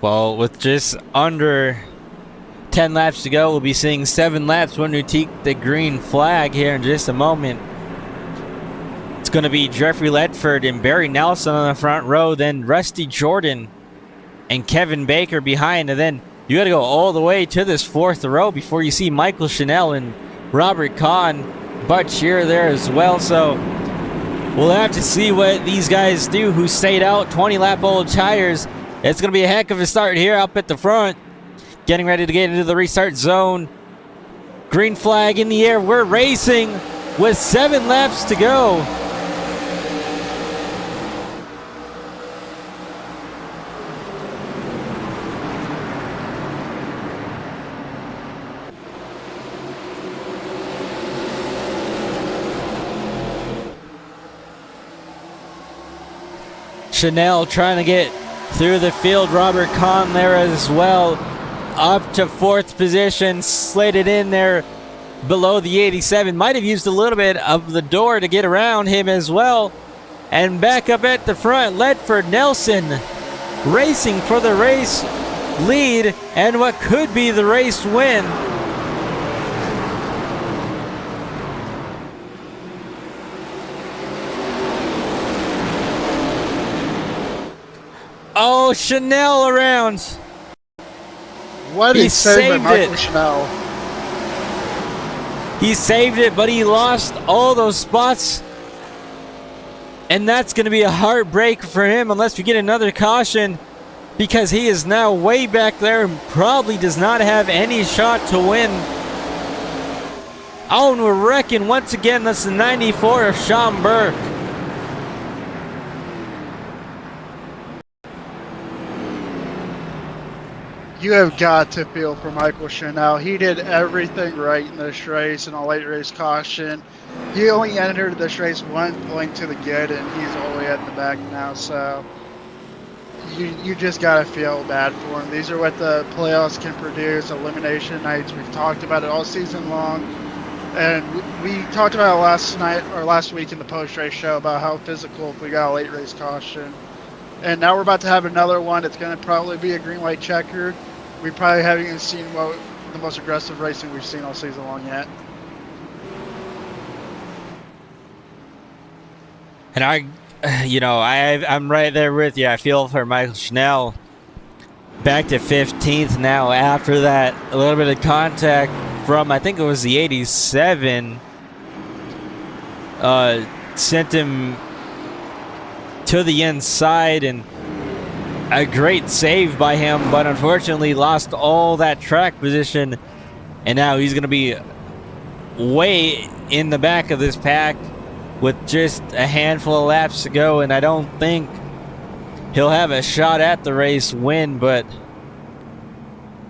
Well, with just under 10 laps to go, we'll be seeing 7 laps when we take the green flag here in just a moment. It's going to be Jeffrey Ledford and Barry Nelson on the front row, then Rusty Jordan and Kevin Baker behind, and then you got to go all the way to this 4th row before you see Michael Chanel and Robert Kahn, Bud Shearer there as well. So we'll have to see what these guys do who stayed out 20-lap-old tires. It's going to be a heck of a start here up at the front. Getting ready to get into the restart zone. Green flag in the air. We're racing with 7 laps to go. Chanel trying to get through the field. Robert Kahn there as well, up to 4th position, slated in there below the 87. Might have used a little bit of the door to get around him as well. And back up at the front, Ledford Nelson racing for the race lead and what could be the race win. Oh, Chanel around. What He a save by saved Michael it. Chanel. He saved it, but he lost all those spots. And that's going to be a heartbreak for him unless we get another caution, because he is now way back there and probably does not have any shot to win. Oh, and we're wrecking once again. That's the 94 of Sean Burke. You have got to feel for Michael Chanel. He did everything right in this race in a late race caution. He only entered this race 1 point to the good, and he's all the way at the back now. So you just got to feel bad for him. These are what the playoffs can produce, elimination nights. We've talked about it all season long. And we talked about it last week in the post-race show about how physical if we got a late race caution. And now we're about to have another one. It's going to probably be a green-white checker. We probably haven't even seen the most aggressive racing we've seen all season long yet. And I'm right there with you. I feel for Michael Schnell. Back to 15th now after that. A little bit of contact from, I think it was the 87. Sent him to the inside, and a great save by him, but unfortunately lost all that track position. And now he's going to be way in the back of this pack with just a handful of laps to go, and I don't think he'll have a shot at the race win, but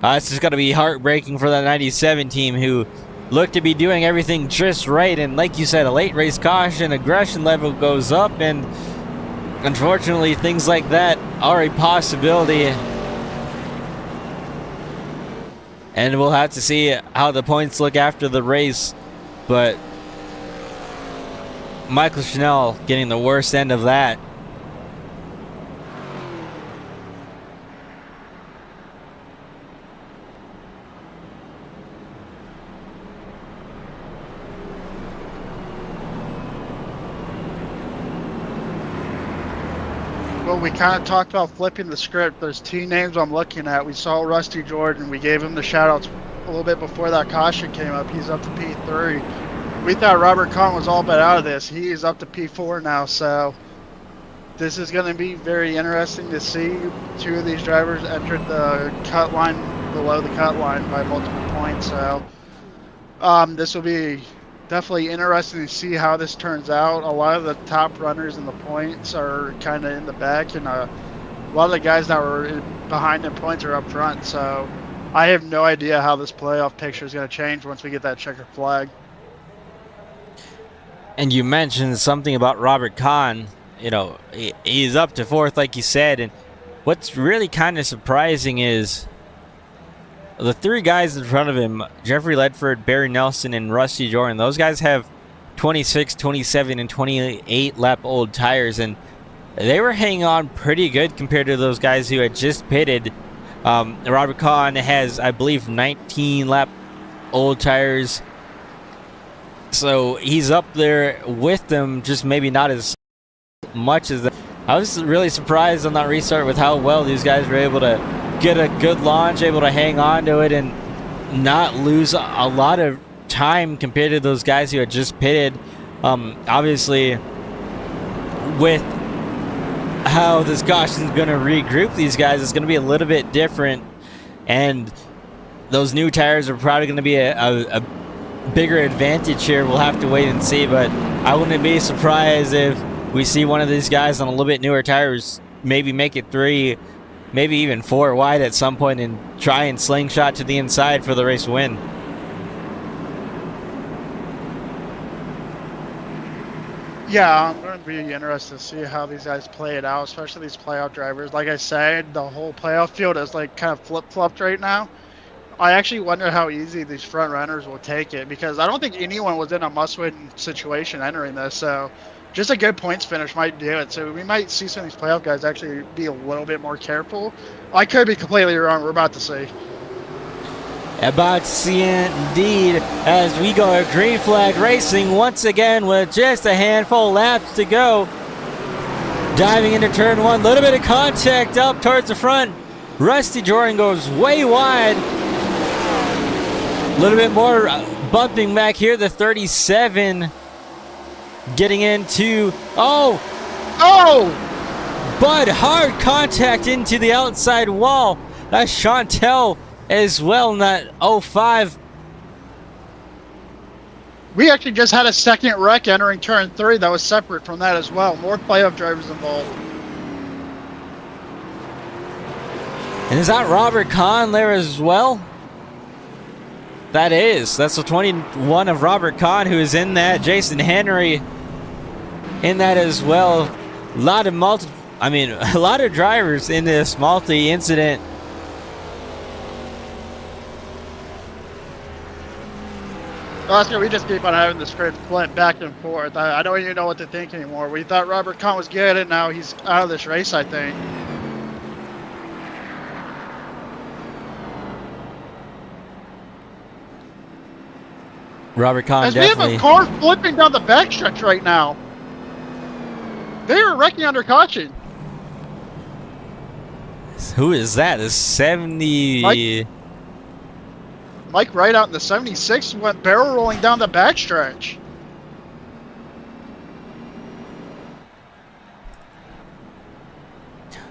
it's just going to be heartbreaking for that 97 team who looked to be doing everything just right. And like you said, a late race caution, aggression level goes up, and unfortunately things like that are a possibility. And we'll have to see how the points look after the race, but Michael Schnell getting the worst end of that. Well, we kind of talked about flipping the script. There's two names I'm looking at. We saw Rusty Jordan. We gave him the shout-outs a little bit before that caution came up. He's up to P3. We thought Robert Kahn was all but out of this. He is up to P4 now, so this is going to be very interesting to see. Two of these drivers entered the cut line, below the cut line by multiple points, so this will be definitely interesting to see how this turns out. A lot of the top runners in the points are kind of in the back, and a lot of the guys that were behind in points are up front, so I have no idea how this playoff picture is going to change once we get that checkered flag. And you mentioned something about Robert Kahn. He's up to 4th, like you said, and what's really kind of surprising is the three guys in front of him, Jeffrey Ledford, Barry Nelson, and Rusty Jordan, those guys have 26, 27, and 28 lap old tires, and they were hanging on pretty good compared to those guys who had just pitted. Robert Kahn has, I believe, 19 lap old tires, so he's up there with them, just maybe not as much as them. I was really surprised on that restart with how well these guys were able to get a good launch, able to hang on to it and not lose a lot of time compared to those guys who had just pitted. Obviously, with how this caution is going to regroup these guys, it's going to be a little bit different, and those new tires are probably going to be a bigger advantage here. We'll have to wait and see, but I wouldn't be surprised if we see one of these guys on a little bit newer tires maybe make it 3, maybe even 4 wide at some point and try and slingshot to the inside for the race win. Yeah, I'm going to be interested to see how these guys play it out, especially these playoff drivers. Like I said, the whole playoff field is like kind of flip-flopped right now. I actually wonder how easy these front runners will take it, because I don't think anyone was in a must-win situation entering this, so just a good points finish might do it. So we might see some of these playoff guys actually be a little bit more careful. I could be completely wrong. We're about to see. About to see indeed, as we go green flag racing once again with just a handful of laps to go. Diving into turn 1, little bit of contact up towards the front. Rusty Jordan goes way wide. A little bit more bumping back here, the 37 getting into, oh! But hard contact into the outside wall. That's Chantel as well in that 05. We actually just had a second wreck entering turn 3 that was separate from that as well. More playoff drivers involved. And is that Robert Kahn there as well? That's the 21 of Robert Kahn who is in that. Jason Henry in that as well. A lot of drivers in this multi-incident. Oscar, we just keep on having this great flip back and forth. I don't even know what to think anymore. We thought Robert Kahn was good, and now he's out of this race, I think. Robert Kahn As we have definitely. a car flipping down the backstretch right now. They are wrecking under caution. Who is that? The 70. Mike Wright out in the 76 went barrel rolling down the backstretch.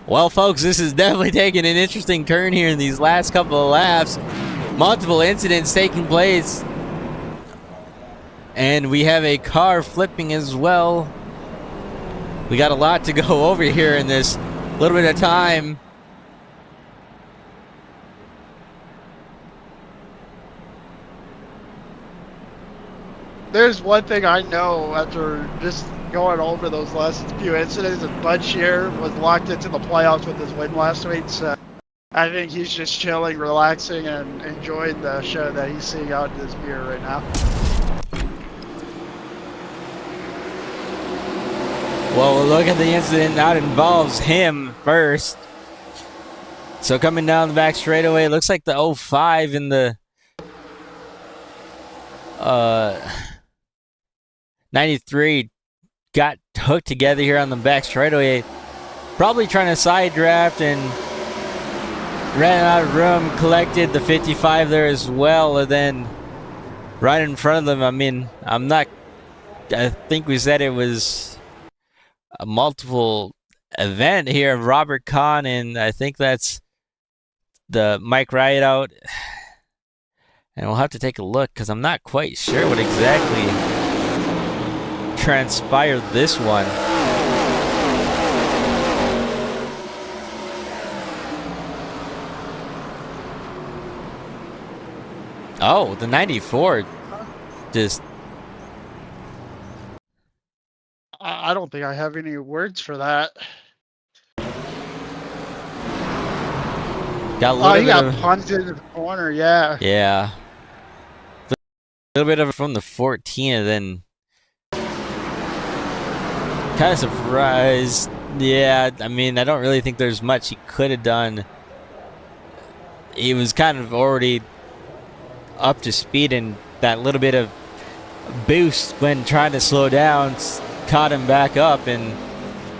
Well, folks, this is definitely taking an interesting turn here in these last couple of laps. Multiple incidents taking place. And we have a car flipping as well. We got a lot to go over here in this little bit of time. There's one thing I know after just going over those last few incidents, is Bud Shear was locked into the playoffs with his win last week, so I think he's just chilling, relaxing, and enjoying the show that he's seeing out in this mirror right now. Well, we'll look at the incident that involves him first. So coming down the back straightaway, it looks like the 05 in the 93 got hooked together here on the back straightaway. Probably trying to side draft and ran out of room, collected the 55 there as well, and then right in front of them, I mean, I think we said it was a multiple event here of Robert Kahn, and I think that's the Mike Wright out. And we'll have to take a look because I'm not quite sure what exactly transpired this one. Oh, the 94 just... I don't think I have any words for that. Got a little he bit got of... punted into the corner, yeah. Yeah. A little bit of it from the 14 and then... Kind of surprised. Yeah, I mean, I don't really think there's much he could have done. He was kind of already up to speed, and that little bit of boost when trying to slow down caught him back up and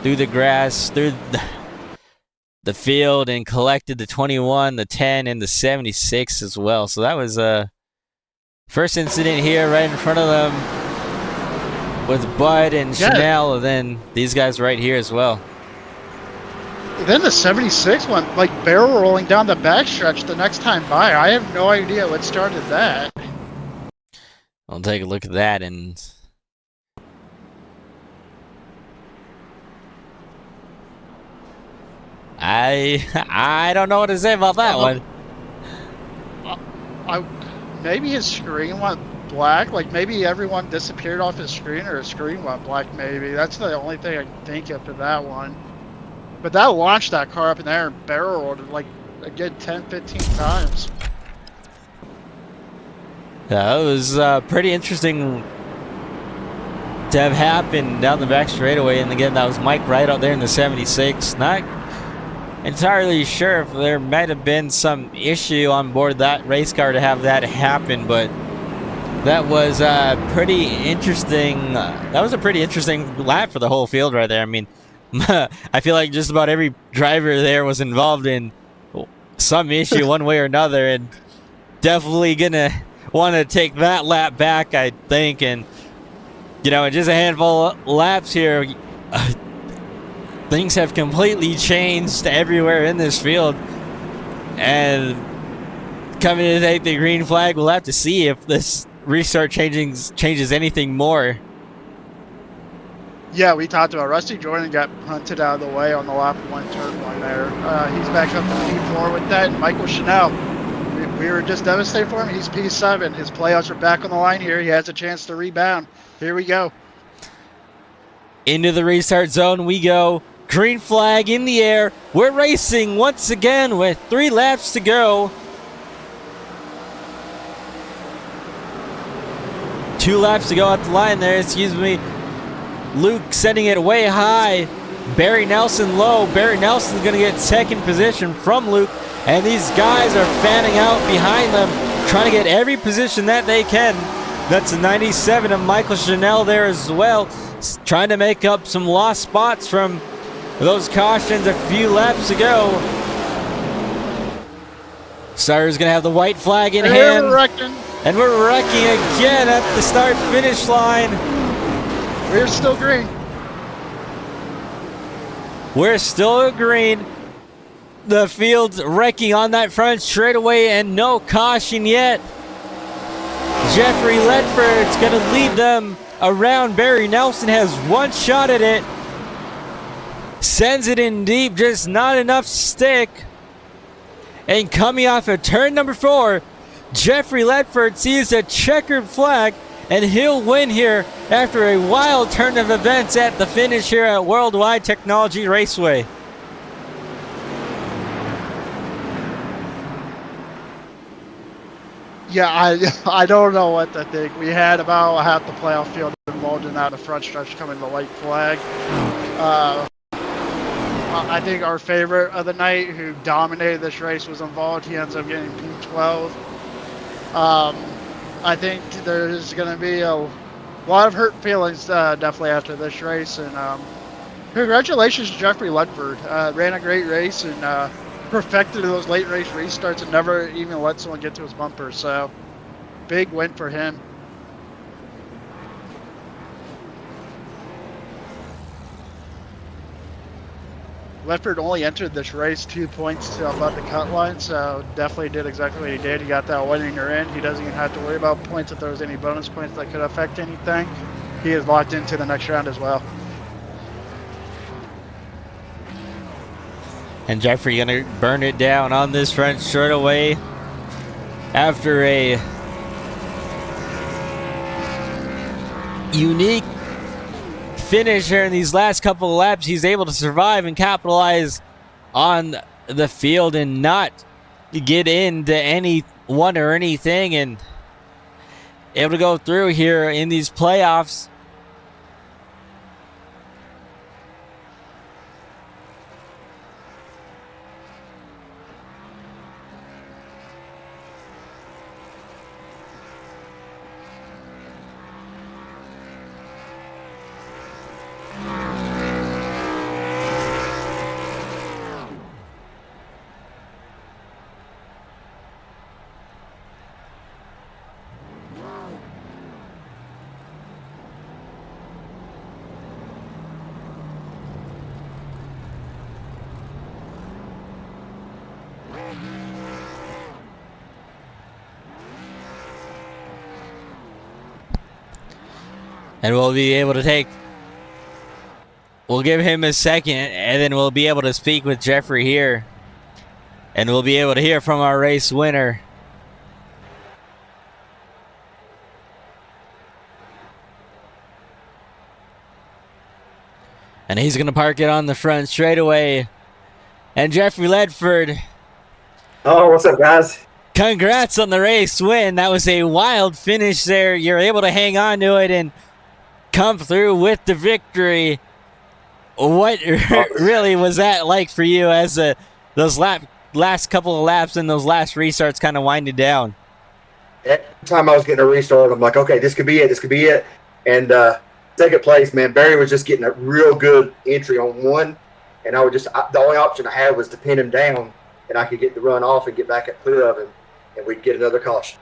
through the grass, through the field, and collected the 21, the 10, and the 76 as well. So that was a first incident here right in front of them with Bud and Chanel, and then these guys right here as well. Then the 76 went like barrel rolling down the backstretch the next time by. I have no idea what started that. I'll take a look at that, and I don't know what to say about that one. Maybe his screen went black. Like maybe everyone disappeared off his screen, or his screen went black. Maybe that's the only thing I can think of for that one. But that launched that car up in the air and barrel rolled it like a good 10-15 times. Yeah, it was pretty interesting to have happened down the back straightaway. And again, that was Mike Wright out there in the 76. Not entirely sure if there might have been some issue on board that race car to have that happen, but that was pretty interesting. That was a pretty interesting lap for the whole field right there. I mean, I feel like just about every driver there was involved in some issue one way or another, and definitely gonna want to take that lap back, I think. And you know, in just a handful of laps here, things have completely changed everywhere in this field, and coming to take the green flag, we'll have to see if this restart changes anything more. Yeah, we talked about Rusty Jordan got punted out of the way on the lap one, turn one there. He's back up to P4 with that. And Michael Chanel, we were just devastated for him. He's P7. His playoffs are back on the line here. He has a chance to rebound. Here we go. Into the restart zone we go. Green flag in the air. We're racing once again with 3 laps to go. 2 laps to go at the line there, excuse me. Luke setting it way high. Barry Nelson low. Barry Nelson's going to get second position from Luke. And these guys are fanning out behind them, trying to get every position that they can. That's a 97 of Michael Chanel there as well, trying to make up some lost spots from those cautions a few laps ago. Seires going to have the white flag in hand. And we're wrecking again at the start-finish line. We're still green. We're still green. The field's wrecking on that front straightaway and no caution yet. Jeffrey Ledford's going to lead them around. Barry Nelson has one shot at it. Sends it in deep, just not enough stick. And coming off of turn number 4, Jeffrey Ledford sees a checkered flag, and he'll win here after a wild turn of events at the finish here at World Wide Technology Raceway. Yeah, I don't know what to think. We had about half the playoff field involved in that, the front stretch coming to the white flag. I think our favorite of the night, who dominated this race, was involved. He ends up getting P12. I think there's going to be a lot of hurt feelings definitely after this race. And congratulations to Jeffrey Ledford. Ran a great race and perfected those late race restarts and never even let someone get to his bumper. So big win for him. Ledford only entered this race 2 points to above the cut line, so definitely did exactly what he did. He got that winning in. He doesn't even have to worry about points if there was any bonus points that could affect anything. He is locked into the next round as well. And Jeffrey gonna burn it down on this front straightaway after a unique finish here in these last couple of laps. He's able to survive and capitalize on the field and not get into anyone or anything, and able to go through here in these playoffs. And we'll be able to we'll give him a second, and then we'll be able to speak with Jeffrey here. And we'll be able to hear from our race winner. And he's going to park it on the front straightaway. And Jeffrey Ledford. Oh, what's up, guys? Congrats on the race win. That was a wild finish there. You're able to hang on to it and come through with the victory. What really was that like for you as those last couple of laps and those last restarts kind of winded down? Every time I was getting a restart, I'm like, okay, this could be it. This could be it. And second place, man, Barry was just getting a real good entry on one. And I would the only option I had was to pin him down, and I could get the run off and get back up clear of him, and we'd get another caution.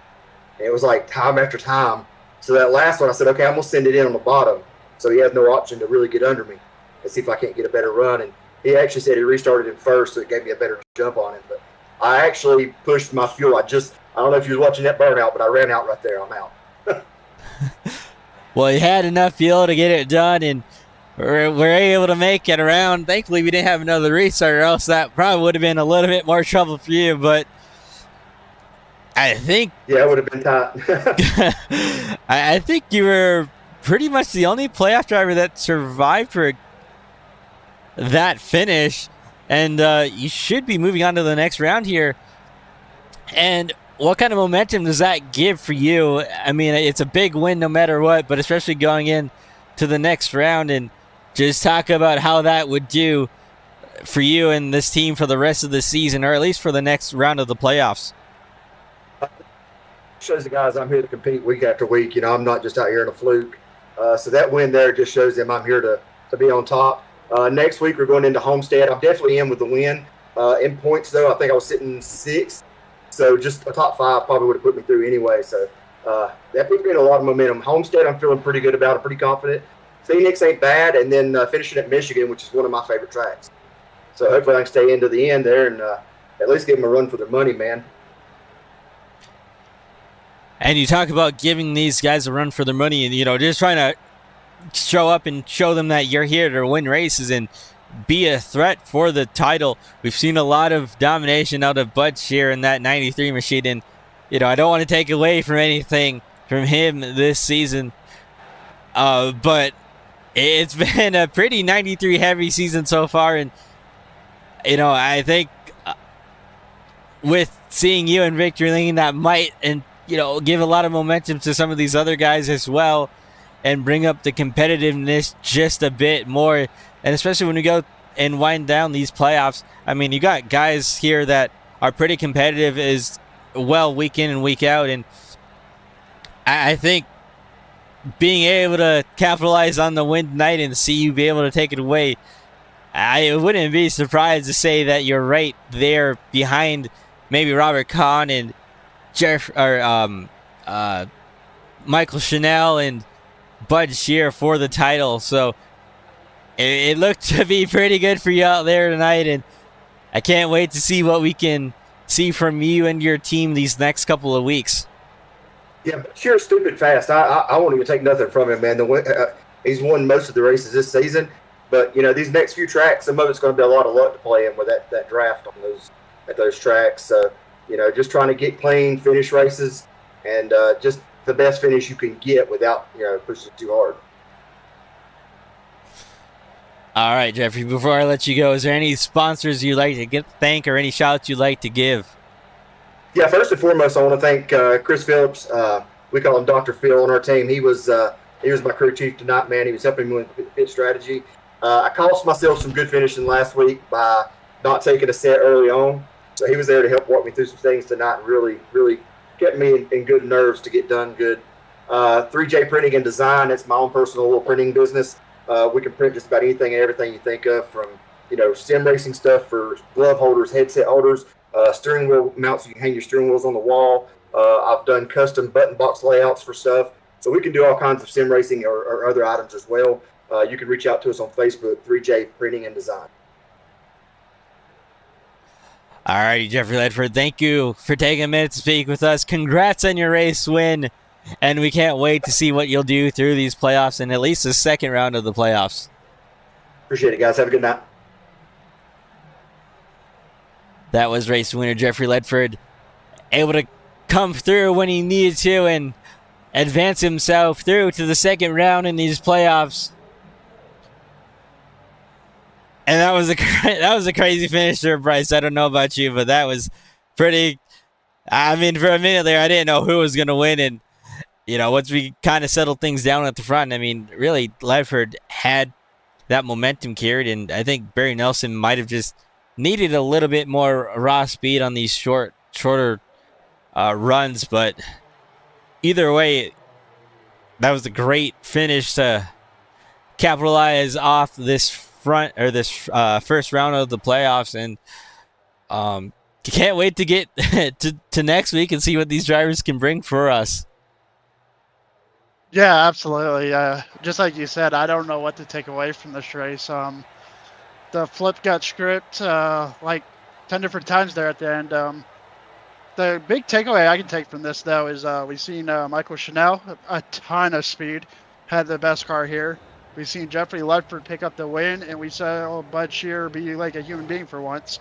And it was like time after time. So that last one, I said, okay, I'm going to send it in on the bottom, so he has no option to really get under me and see if I can't get a better run. And he actually said he restarted him first, so it gave me a better jump on him. But I actually pushed my fuel. I don't know if you was watching that burnout, but I ran out right there. I'm out. Well, you had enough fuel to get it done, and we're able to make it around. Thankfully, we didn't have another restart, or else that probably would have been a little bit more trouble for you. But I think... Yeah, it would have been tight. I think you were pretty much the only playoff driver that survived for that finish. And you should be moving on to the next round here. And what kind of momentum does that give for you? I mean, it's a big win no matter what, but especially going in to the next round, and just talk about how that would do for you and this team for the rest of the season, or at least for the next round of the playoffs. Shows the guys I'm here to compete week after week. I'm not just out here in a fluke. So that win there just shows them I'm here to be on top. Next week we're going into Homestead. I'm definitely in with the win. In points though, I think I was sitting 6th. So just a top 5 probably would have put me through anyway. So that puts me in a lot of momentum. Homestead, I'm feeling pretty good about. I'm pretty confident. Phoenix ain't bad, and then finishing at Michigan, which is one of my favorite tracks. So hopefully I can stay into the end there and at least give them a run for their money, man. And you talk about giving these guys a run for their money, and just trying to show up and show them that you're here to win races and be a threat for the title. We've seen a lot of domination out of Bud Shear in that 93 machine, and I don't want to take away from anything from him this season, but it's been a pretty 93 heavy season so far, and I think with seeing you and Victory Lane, that might and give a lot of momentum to some of these other guys as well, and bring up the competitiveness just a bit more. And especially when we go and wind down these playoffs, I mean, you got guys here that are pretty competitive as well week in and week out. And I think being able to capitalize on the win tonight and see you be able to take it away, I wouldn't be surprised to say that you're right there behind maybe Robert Kahn and Michael Chanel and Bud Shear for the title. So it looked to be pretty good for you out there tonight, and I can't wait to see what we can see from you and your team these next couple of weeks. Yeah, Shear's stupid fast. I won't even take nothing from him, man. He's won most of the races this season, but these next few tracks, some of it's going to be a lot of luck to play in with that draft on those tracks. So just trying to get clean, finish races, and just the best finish you can get without pushing it too hard. All right, Jeffrey, before I let you go, is there any sponsors you'd like to thank, or any shout-outs you'd like to give? Yeah, first and foremost, I want to thank Chris Phillips. We call him Dr. Phil on our team. He was my crew chief tonight, man. He was helping me with pit strategy. I cost myself some good finishing last week by not taking a set early on. So he was there to help walk me through some things tonight and really, really kept me in good nerves to get done good. 3J Printing and Design, that's my own personal little printing business. We can print just about anything and everything you think of, from sim racing stuff for glove holders, headset holders, steering wheel mounts. You can hang your steering wheels on the wall. I've done custom button box layouts for stuff. So we can do all kinds of sim racing or other items as well. You can reach out to us on Facebook, 3J Printing and Design. All righty, Jeffrey Ledford, thank you for taking a minute to speak with us. Congrats on your race win, and we can't wait to see what you'll do through these playoffs and at least the second round of the playoffs. Appreciate it, guys. Have a good night. That was race winner Jeffrey Ledford, able to come through when he needed to and advance himself through to the second round in these playoffs. And that was a crazy finish there, Bryce. I don't know about you, but that was pretty. I mean, for a minute there, I didn't know who was going to win. And, once we kind of settled things down at the front, I mean, really, Ledford had that momentum carried. And I think Barry Nelson might have just needed a little bit more raw speed on these shorter runs. But either way, that was a great finish to capitalize off this first round of the playoffs, and can't wait to get to next week and see what these drivers can bring for us. Yeah, absolutely. Just like you said, I don't know what to take away from this race. The flip got script like 10 different times there at the end. The big takeaway I can take from this, though, is we've seen Michael Chanel, a ton of speed, had the best car here. We've seen Jeffrey Ledford pick up the win, and we saw Bud Shear be like a human being for once.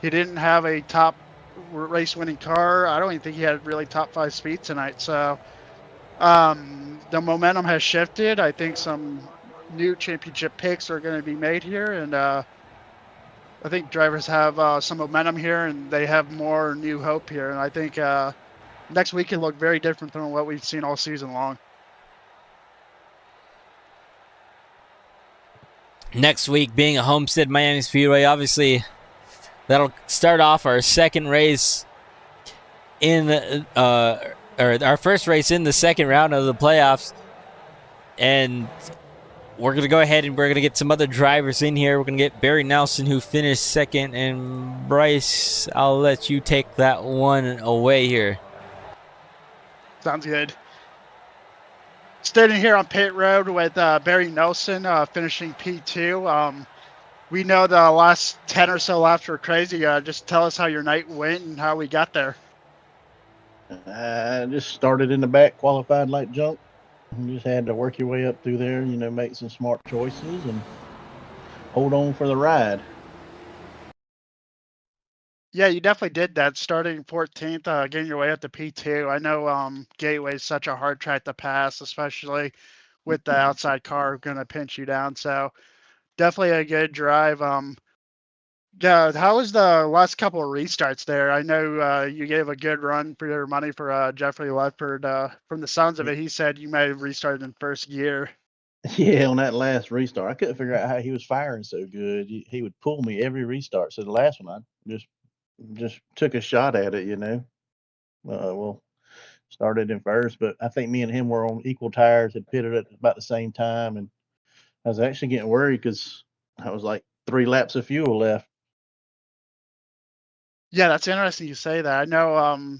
He didn't have a top race-winning car. I don't even think he had really top 5 speed tonight. So the momentum has shifted. I think some new championship picks are going to be made here, and I think drivers have some momentum here, and they have more new hope here. And I think next week can look very different than what we've seen all season long. Next week being a Homestead Miami Speedway, obviously that'll start off our second race in or our first race in the second round of the playoffs, and we're gonna go ahead and we're gonna get some other drivers in here. We're gonna get Barry Nelson, who finished second, and Bryce, I'll let you take that one away here. Sounds good. Standing here on pit road with Barry Nelson finishing P2. We know the last 10 or so laps were crazy. Just tell us how your night went and how we got there. I just started in the back, qualified like junk. You just had to work your way up through there, make some smart choices and hold on for the ride. Yeah, you definitely did that. Starting 14th, getting your way up to P2. I know Gateway is such a hard track to pass, especially with the outside car going to pinch you down. So definitely a good drive. Yeah, how was the last couple of restarts there? I know you gave a good run for your money for Jeffrey Ledford. From the sounds of it, he said you might have restarted in first gear. Yeah, on that last restart, I couldn't figure out how he was firing so good. He would pull me every restart. So the last one, I just took a shot at it. Well, started in first, but I think me and him were on equal tires. Had pitted at about the same time, and I was actually getting worried because I was like 3 laps of fuel left. Yeah, that's interesting you say that. I know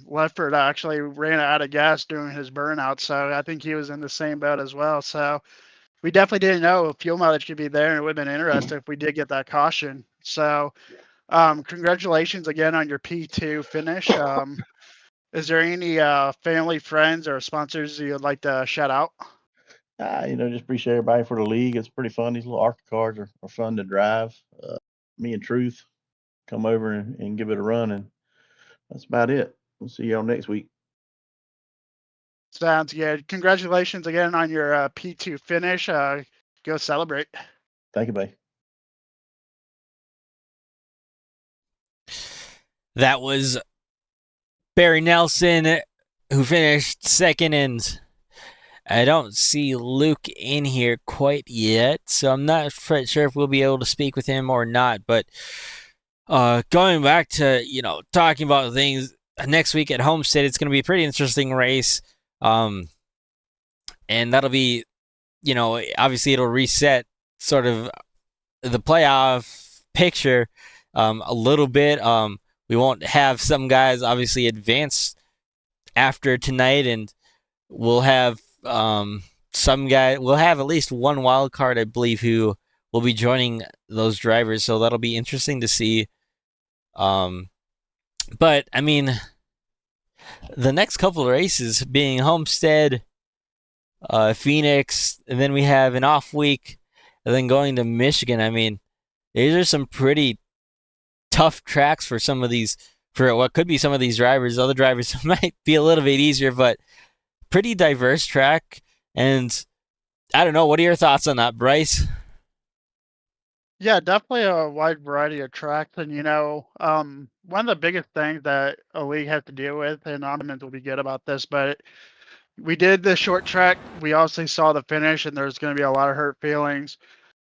Ledford actually ran out of gas during his burnout, so I think he was in the same boat as well. So we definitely didn't know if fuel mileage could be there, and it would have been interesting if we did get that caution. So congratulations again on your P2 finish. Is there any family, friends, or sponsors you'd like to shout out? Just appreciate everybody for the league. It's pretty fun. These little Arca cars are fun to drive. Me and Truth come over and give it a run, and that's about it. We'll see y'all next week. Sounds good. Congratulations again on your P2 finish. Go celebrate. Thank you, buddy. That was Barry Nelson, who finished second, and I don't see Luke in here quite yet, so I'm not sure if we'll be able to speak with him or not. But going back to, talking about things next week at Homestead, it's going to be a pretty interesting race. And that'll be, obviously it'll reset sort of the playoff picture a little bit. We won't have some guys obviously advance after tonight, and we'll have some guy. We'll have at least one wild card, I believe, who will be joining those drivers. So that'll be interesting to see. But I mean, the next couple of races being Homestead, Phoenix, and then we have an off week, and then going to Michigan. I mean, these are some pretty tough tracks for some of these, for what could be some of these drivers. Other drivers might be a little bit easier, but pretty diverse track. And I don't know, what are your thoughts on that, Bryce? Yeah, definitely a wide variety of tracks. And, one of the biggest things that a league has to deal with, and Omnimans will be good about this, but we did the short track. We obviously saw the finish, and there's going to be a lot of hurt feelings.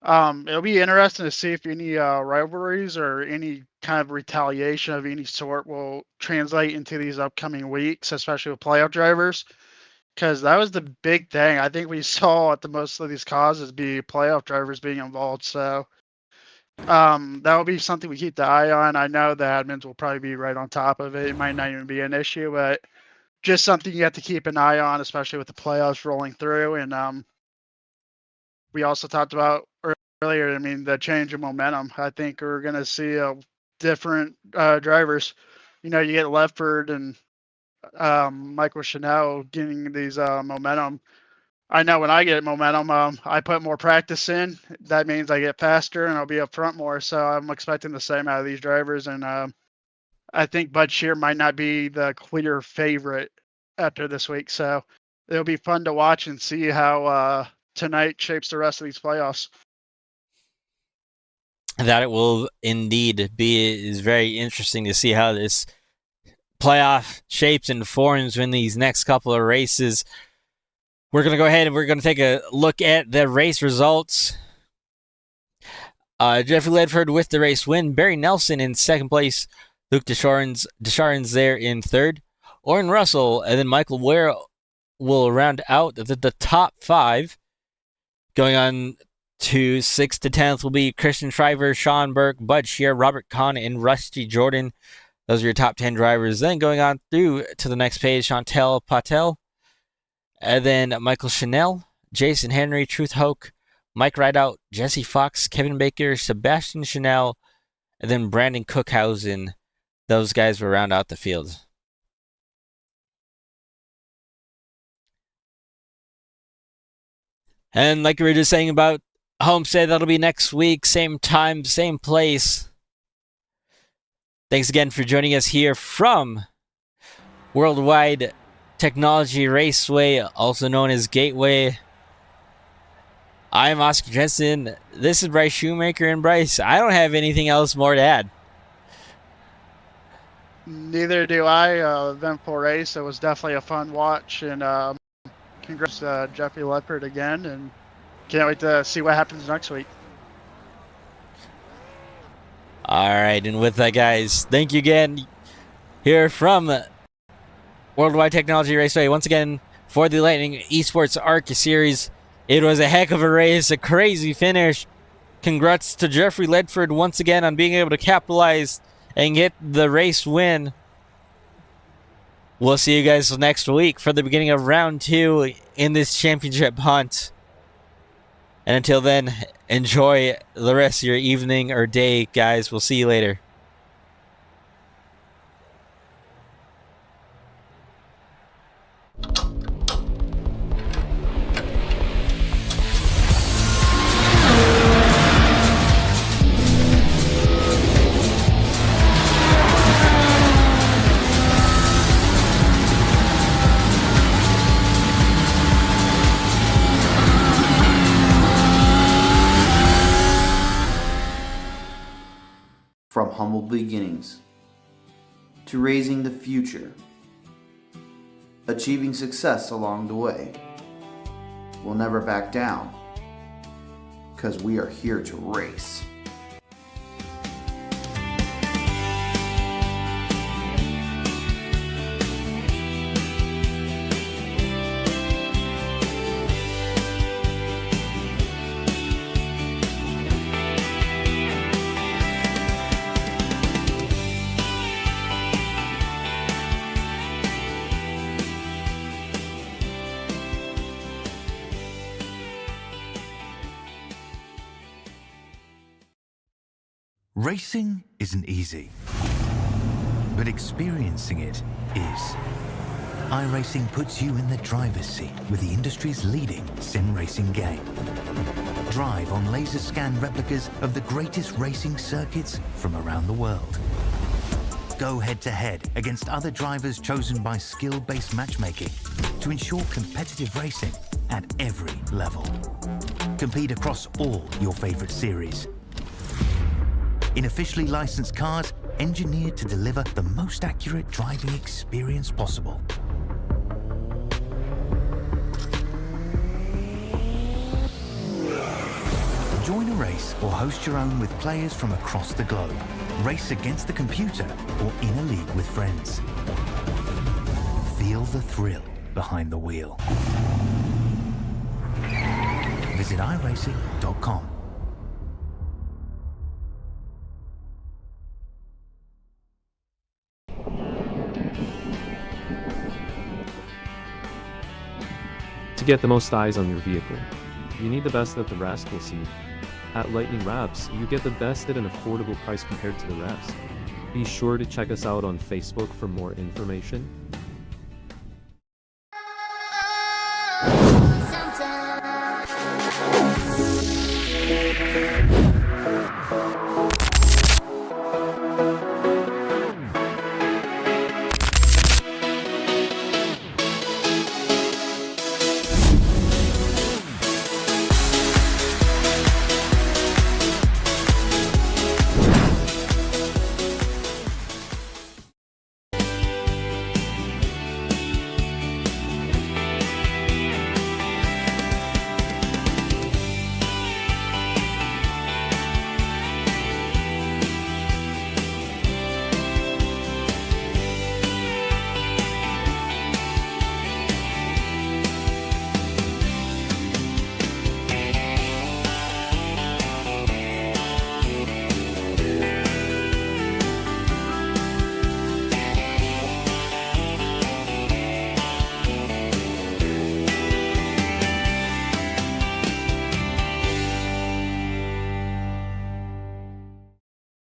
It'll be interesting to see if any rivalries or any kind of retaliation of any sort will translate into these upcoming weeks, especially with playoff drivers, because that was the big thing. I think we saw at the most of these causes be playoff drivers being involved. So that will be something we keep the eye on. I know the admins will probably be right on top of it. It might not even be an issue, but just something you have to keep an eye on, especially with the playoffs rolling through. And we also talked about earlier, the change in momentum. I think we're going to see different drivers. You get Lefford and Michael Chanel getting these momentum. I know when I get momentum, I put more practice in. That means I get faster and I'll be up front more. So I'm expecting the same out of these drivers. And I think Bud Shear might not be the clear favorite after this week. So it'll be fun to watch and see how tonight shapes the rest of these playoffs. That it will indeed be. Is very interesting to see how this playoff shapes and forms in these next couple of races. We're going to go ahead and we're going to take a look at the race results. Jeffrey Ledford with the race win. Barry Nelson in second place. Luke Descharnes there in third. Orin Russell and then Michael Ware will round out the top 5. Going on to 6th to 10th will be Christian Shriver, Sean Burke, Bud Shear, Robert Kahn, and Rusty Jordan. Those are your top 10 drivers. Then going on through to the next page, Chantel Patel, and then Michael Chanel, Jason Henry, Truth Hoke, Mike Rideout, Jesse Fox, Kevin Baker, Sebastian Chanel, and then Brandon Cookhausen. Those guys will round out the field. And like we were just saying about Homestead, that'll be next week, same time, same place. Thanks again for joining us here from World Wide Technology Raceway, also known as Gateway. I'm Oscar Jensen. This is Bryce Shoemaker, and Bryce, I don't have anything else more to add. Neither do I. Eventful race. It was definitely a fun watch, and congrats to Jeffrey Ledford again, and can't wait to see what happens next week. All right, and with that, guys, thank you again here from World Wide Technology Raceway once again for the Lightning eSports Arca Series. It was a heck of a race, a crazy finish. Congrats to Jeffrey Ledford once again on being able to capitalize and get the race win. We'll see you guys next week for the beginning of round 2 in this championship hunt. And until then, enjoy the rest of your evening or day, guys. We'll see you later. From humble beginnings to raising the future, achieving success along the way. We'll never back down, because we are here to race. Racing isn't easy, but experiencing it is. iRacing puts you in the driver's seat with the industry's leading sim racing game. Drive on laser scan replicas of the greatest racing circuits from around the world. Go head-to-head against other drivers chosen by skill-based matchmaking to ensure competitive racing at every level. Compete across all your favorite series. In officially licensed cars, engineered to deliver the most accurate driving experience possible. Join a race or host your own with players from across the globe. Race against the computer or in a league with friends. Feel the thrill behind the wheel. Visit iRacing.com. To get the most eyes on your vehicle, you need the best that the rest will see. At Lightning Wraps, you get the best at an affordable price compared to the rest. Be sure to check us out on Facebook for more information. Sometimes